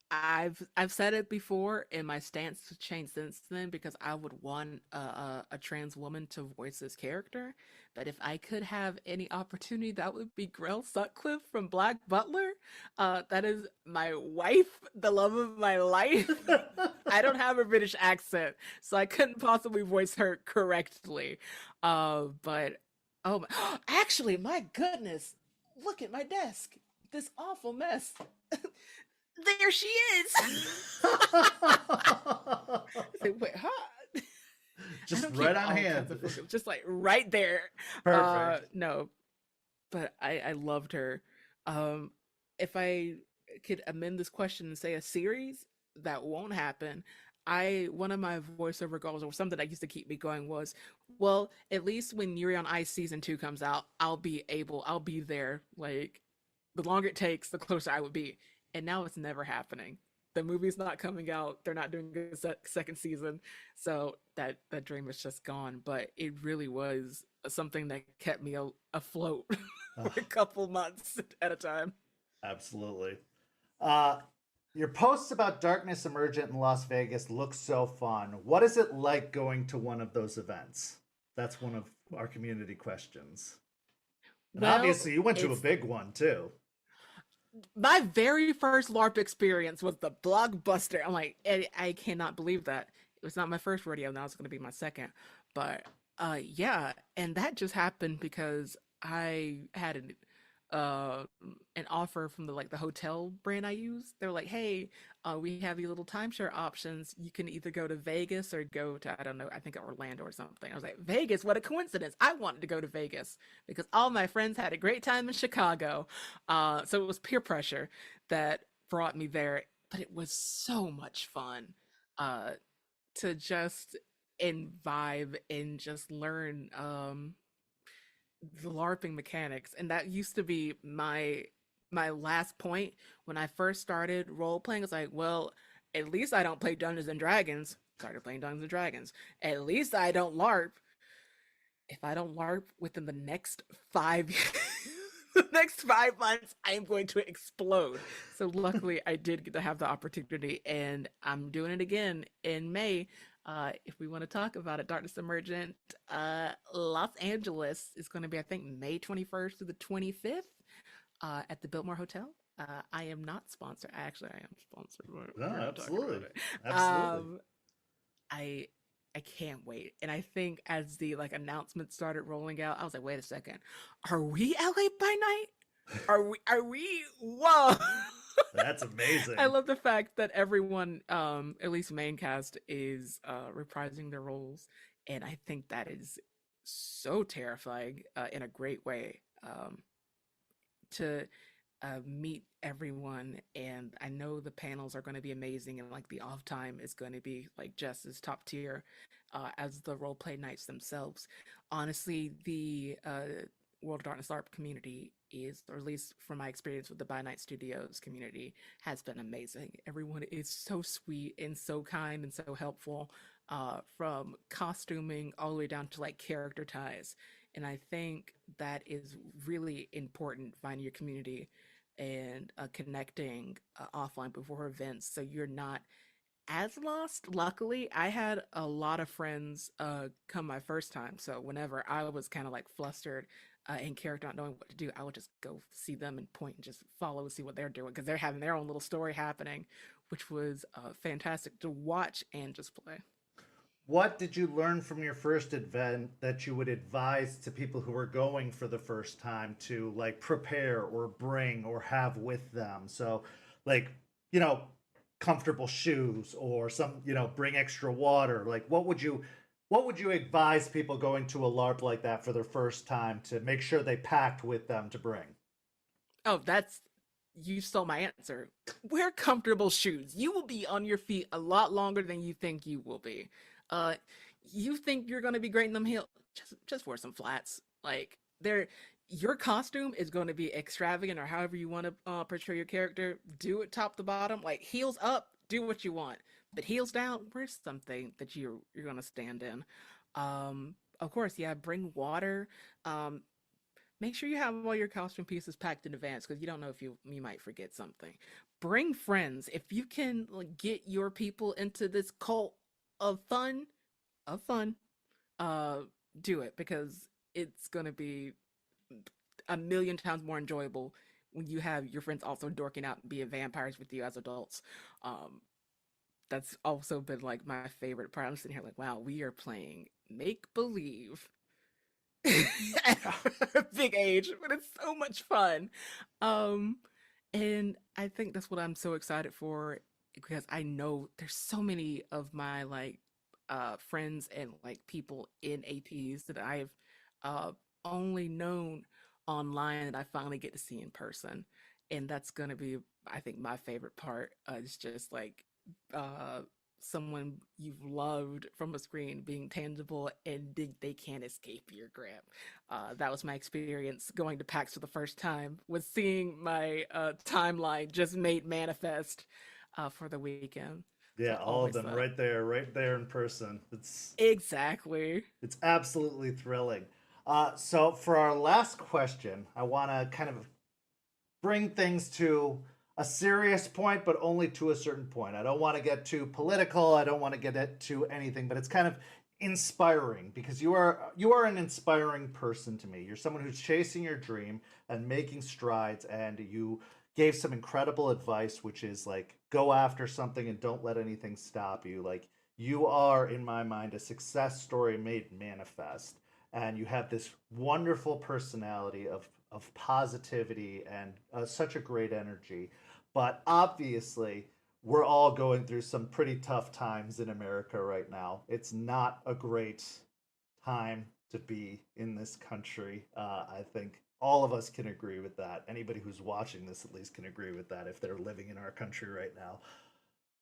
I've said it before, and my stance has changed since then, because I would want a trans woman to voice this character. But if I could have any opportunity, that would be Grell Sutcliffe from Black Butler. That is my wife, the love of my life. I don't have a British accent, so I couldn't possibly voice her correctly. But actually, my goodness, look at my desk. This awful mess. There she is. Wait, huh? Just right on hand. Just like right there. Perfect. No, but I loved her. If I could amend this question and say a series, that won't happen. One of my voiceover goals, or something that used to keep me going, was, well, at least when Yuri on Ice season 2 comes out, I'll be there. Like, the longer it takes, the closer I would be. And now it's never happening. The movie's not coming out. They're not doing a second season. So that dream is just gone. But it really was something that kept me afloat for a couple months at a time. Absolutely. Your posts about Darkness Emergent in Las Vegas look so fun. What is it like going to one of those events? That's one of our community questions. And obviously you went to a big one too. My very first LARP experience was the Blockbuster. I'm like, I cannot believe that. It was not my first rodeo, now it's going to be my second. But yeah, and that just happened because I had uh an offer from the hotel brand I use. They were like, "Hey, we have these little timeshare options. You can either go to Vegas or go to, I don't know, I think Orlando or something." I was like, "Vegas? What a coincidence. I wanted to go to Vegas because all my friends had a great time in Chicago." So it was peer pressure that brought me there, but it was so much fun uh to just and vibe and just learn the LARPing mechanics. And that used to be my last point when I first started role playing. It's like, well, at least I don't play Dungeons and Dragons. Started playing Dungeons and Dragons. At least I don't LARP. If I don't LARP within the next 5 the next 5 months, I am going to explode. So luckily, I did get to have the opportunity, and I'm doing it again in May. If we want to talk about it, Darkness Emergent, Los Angeles is going to be, I think, May 21st to the 25th at the Biltmore Hotel. I am not sponsored. Actually, I am sponsored. No, We're not talking absolutely. about it. Absolutely. I I can't wait. And I think as the announcements started rolling out, I was like, wait a second. Are we LA by night? Are we whoa. That's amazing. I love the fact that everyone, at least main cast, is reprising their roles. And I think that is so terrifying in a great way. To meet everyone, and I know the panels are going to be amazing, and the off time is going to be just as top tier as the role play nights themselves. Honestly, the World of Darkness LARP community is, or at least from my experience with the By Night Studios community, has been amazing. Everyone is so sweet and so kind and so helpful, from costuming all the way down to character ties. And I think that is really important, finding your community and connecting offline before events so you're not as lost. Luckily, I had a lot of friends come my first time. So whenever I was kind of flustered in character, not knowing what to do, I would just go see them and point and just follow and see what they're doing because they're having their own little story happening, which was fantastic to watch and just play. What did you learn from your first event that you would advise to people who are going for the first time to prepare or bring or have with them? So, like, you know, comfortable shoes or bring extra water. What would you advise people going to a LARP like that for their first time to make sure they packed with them to bring? Oh, that's you stole my answer. Wear comfortable shoes. You will be on your feet a lot longer than you think you will be. Uh, you think you're gonna be great in them heels? Just wear some flats. They're your costume is going to be extravagant or however you want to portray your character. Do it top to bottom. Heels up, do what you want. But heels down, wear something that you're gonna stand in. Of course, yeah, bring water. Um, Make sure you have all your costume pieces packed in advance because you don't know if you might forget something. Bring friends. If you can get your people into this cult of fun, of fun, uh, do it because it's gonna be a million times more enjoyable when you have your friends also dorking out and being vampires with you as adults. Um, that's also been my favorite part. I'm sitting here wow, we are playing make believe at a big age, but it's so much fun. Um, and I think that's what I'm so excited for because I know there's so many of my friends and people in APs that I've uh only known online that I finally get to see in person. And that's gonna be, I think, my favorite part. It's just uh someone you've loved from a screen being tangible and they can't escape your grip. That was my experience going to PAX for the first time, was seeing my timeline just made manifest for the weekend. So Yeah, all of always them that. right there in person. Exactly. It's absolutely thrilling. So for our last question, I want to kind of bring things to a serious point, but only to a certain point. I don't want to get too political. I don't want to get it to anything, but it's kind of inspiring because you are an inspiring person to me. You're someone who's chasing your dream and making strides, and you gave some incredible advice, which is like go after something and don't let anything stop you. Like you are, in my mind, a success story made manifest, and you have this wonderful personality of positivity and such a great energy. But obviously, we're all going through some pretty tough times in America right now. It's not a great time to be in this country. I think all of us can agree with that. Anybody who's watching this at least can agree with that if they're living in our country right now.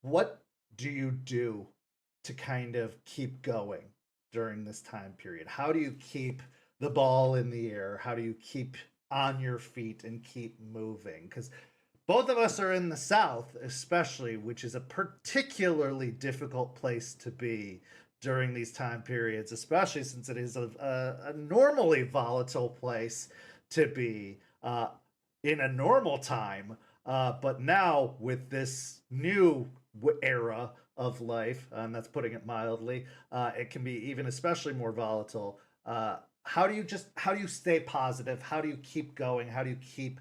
What do you do to kind of keep going during this time period? How do you keep the ball in the air? How do you keep on your feet and keep moving? Because both of us are in the South, especially, which is a particularly difficult place to be during these time periods, especially since it is a normally volatile place to be in a normal time. But now with this new era of life, and that's putting it mildly, it can be even especially more volatile. How do you stay positive? How do you keep going? How do you keep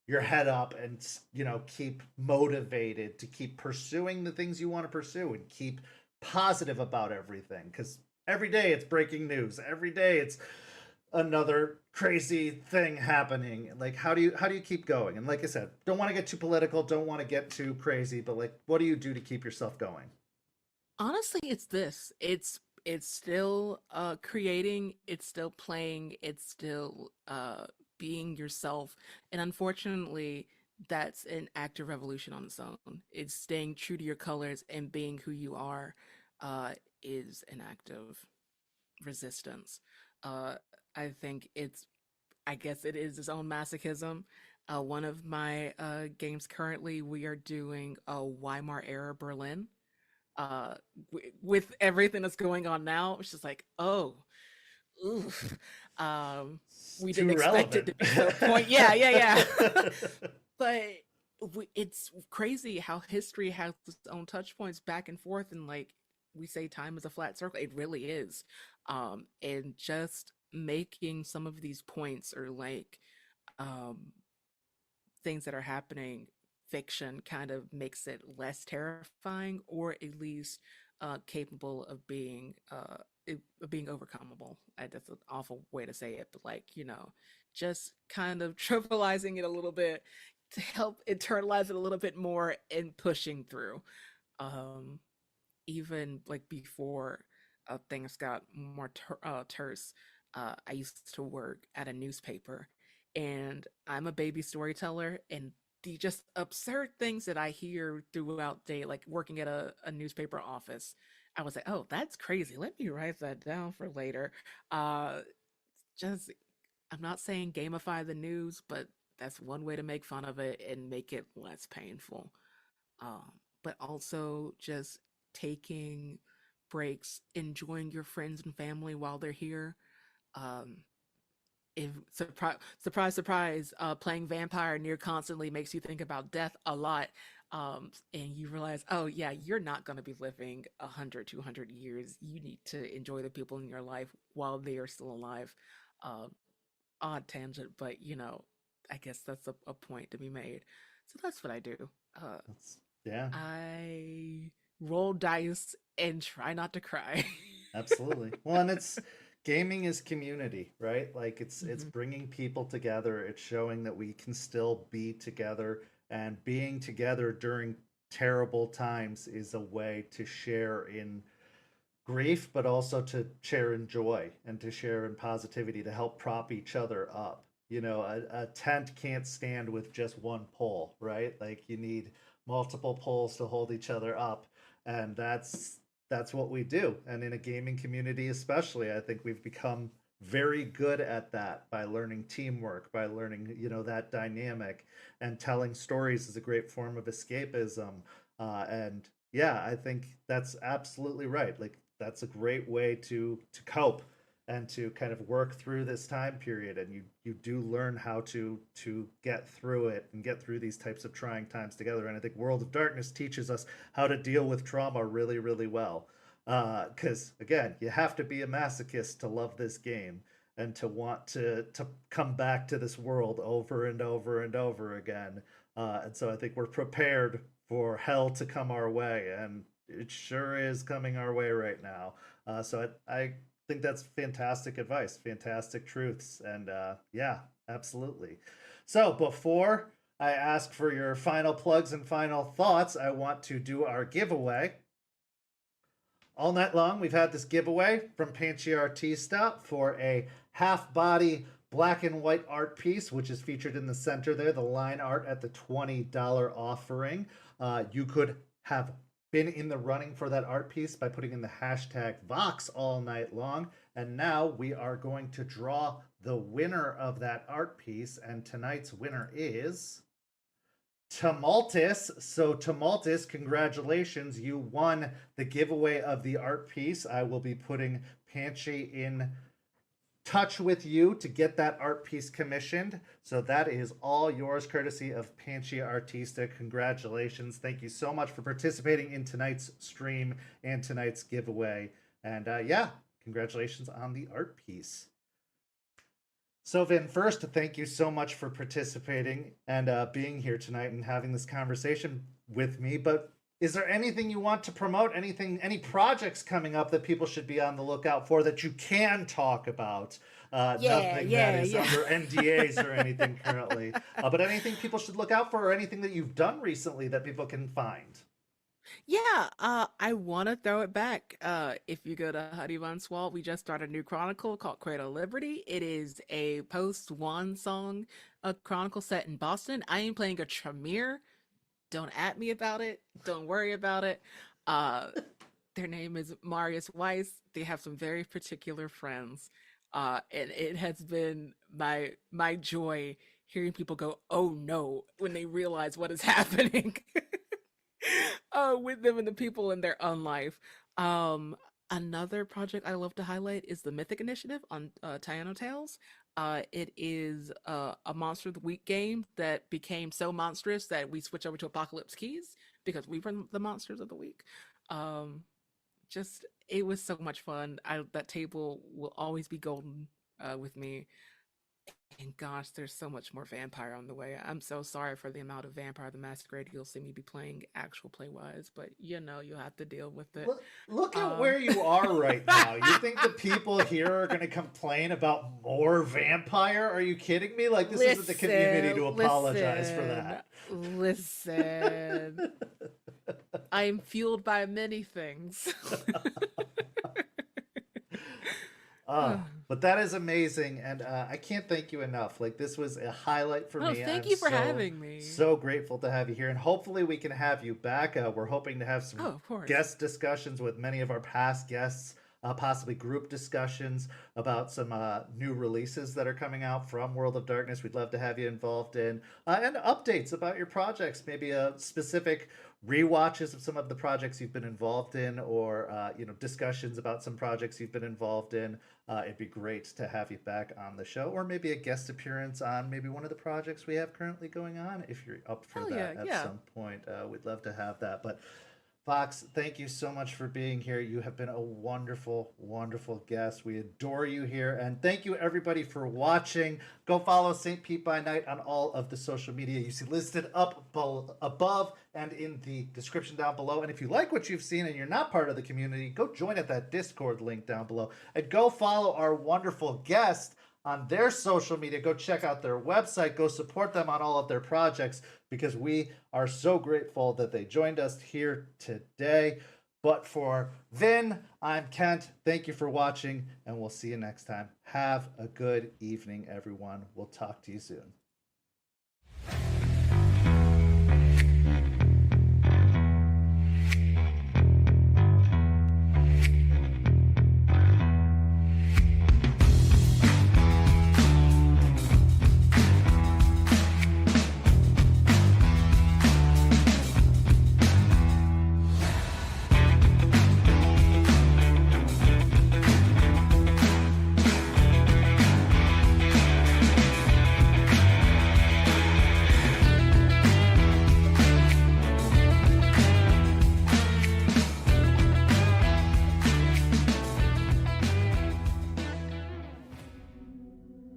your head up and keep motivated to keep pursuing the things you want to pursue and keep positive about everything? Because every day it's breaking news, every day it's another crazy thing happening. Like how do you keep going? And like I said, don't want to get too political, don't want to get too crazy, but like what do you do to keep yourself going? Honestly, it's this. It's still creating, it's still playing, it's still being yourself. And unfortunately, that's an active revolution on its own. It's staying true to your colors and being who you are is an active resistance. Uh I think I guess it is its own masochism. One of my games currently, we are doing a Weimar era Berlin uh with everything that's going on now. It's just like, oh, oof. um It's we didn't too expect it relevant. to be so point. Yeah. But it's crazy how history has its own touch points back and forth, and like we say time is a flat circle, it really is. And just making some of these points, or like um things that are happening, fiction kind of makes it less terrifying, or at least capable of being overcomable. That's an awful way to say it, but like, just kind of trivializing it a little bit to help internalize it a little bit more and pushing through. Um, Even like before things got more terse, I used to work at a newspaper, and I'm a baby storyteller, and the just absurd things that I hear throughout the day, like working at a newspaper office, I was like, oh, that's crazy. Let me write that down for later. Uh, just, I'm not saying gamify the news, but that's one way to make fun of it and make it less painful. But also just taking breaks, enjoying your friends and family while they're here. Um, if surprise, playing vampire near constantly makes you think about death a lot. And you realize, oh yeah, you're not going to be living 100, 200 years. You need to enjoy the people in your life while they are still alive. Um, Odd tangent, but I guess that's a point to be made. So that's what I do. Uh, That's, yeah. I roll dice and try not to cry. Absolutely. Well, and it's gaming is community, right? Like it's Hmm. bringing people together. It's showing that we can still be together, and being together during terrible times is a way to share in grief, but also to share in joy and to share in positivity to help prop each other up. A tent can't stand with just one pole, right? Like you need multiple poles to hold each other up, and that's what we do. And in a gaming community, especially, I think we've become very good at that by learning teamwork, by learning that dynamic, and telling stories is a great form of escapism. And yeah, I think that's absolutely right. Like that's a great way to cope and to kind of work through this time period, and you do learn how to get through it and get through these types of trying times together. And I think World of Darkness teaches us how to deal with trauma really, really well. Because again, you have to be a masochist to love this game and to want to come back to this world over and over and over again. And so I think we're prepared for hell to come our way, and it sure is coming our way right now. So I think that's fantastic advice, fantastic truths, and yeah, absolutely. So before I ask for your final plugs and final thoughts, I want to do our giveaway. All night long, we've had this giveaway from Panchi Artista for a half-body black and white art piece, which is featured in the center there, the line art at the $20 offering. You could have been in the running for that art piece by putting in the hashtag Vox all night long. And now we are going to draw the winner of that art piece. And tonight's winner is Tumultus. So Tumultus, congratulations. You won the giveaway of the art piece. I will be putting Panchi in touch with you to get that art piece commissioned. So that is all yours, courtesy of Panchi Artista. Congratulations. Thank you so much for participating in tonight's stream and tonight's giveaway. And yeah, congratulations on the art piece. So Vyn, first, thank you so much for participating and being here tonight and having this conversation with me. But is there anything you want to promote? Any projects coming up that people should be on the lookout for that you can talk about? Nothing that is under NDAs or anything currently. But anything people should look out for, or anything that you've done recently that people can find? Yeah, I want to throw it back. If you go to Huddy Von Swall, we just started a new chronicle called Cradle of Liberty. It is a post-One song chronicle set in Boston. I am playing a Tremere. Don't at me about it. Don't worry about it. Their name is Marius Weiss. They have some very particular friends. And it has been my joy hearing people go, "Oh no," when they realize what is happening with them and the people in their own life. Another project I love to highlight is the Mythic Initiative on Tiano Tales. It is a Monster of the Week game that became so monstrous that we switch over to Apocalypse Keys because we run the Monsters of the Week. It was so much fun. That table will always be golden with me. And gosh, there's so much more vampire on the way. I'm so sorry for the amount of Vampire the Masquerade you'll see me be playing actual play-wise, but you'll have to deal with it. Look at where you are right now. You think the people here are going to complain about more vampire? Are you kidding me? Like, this isn't the community to apologize for that. Listen. I am fueled by many things. But that is amazing, and I can't thank you enough. Like, this was a highlight for me. Thank you for having me. So grateful to have you here, and hopefully we can have you back. We're hoping to have some guest discussions with many of our past guests, possibly group discussions about some new releases that are coming out from World of Darkness. We'd love to have you involved in, and updates about your projects, maybe specific rewatches of some of the projects you've been involved in, or discussions about some projects you've been involved in. It'd be great to have you back on the show, or maybe a guest appearance on maybe one of the projects we have currently going on, if you're up for that at some point. We'd love to have that. But Vox, thank you so much for being here. You have been a wonderful, wonderful guest. We adore you here. And thank you, everybody, for watching. Go follow St. Pete by Night on all of the social media you see listed up above and in the description down below. And if you like what you've seen and you're not part of the community, go join at that Discord link down below. And go follow our wonderful guest on their social media. Go check out their website. Go support them on all of their projects, because we are so grateful that they joined us here today. But for Vyn, I'm Kent. Thank you for watching, and we'll see you next time. Have a good evening, everyone. We'll talk to you soon.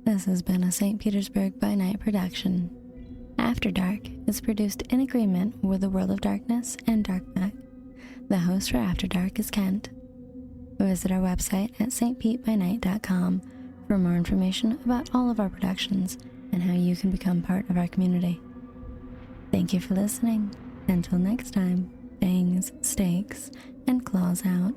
This has been a St. Petersburg by Night production. After Dark is produced in agreement with the World of Darkness and Darkback. The host for After Dark is Kent. Visit our website at stpetbynight.com for more information about all of our productions and how you can become part of our community. Thank you for listening. Until next time, bangs, stakes, and claws out.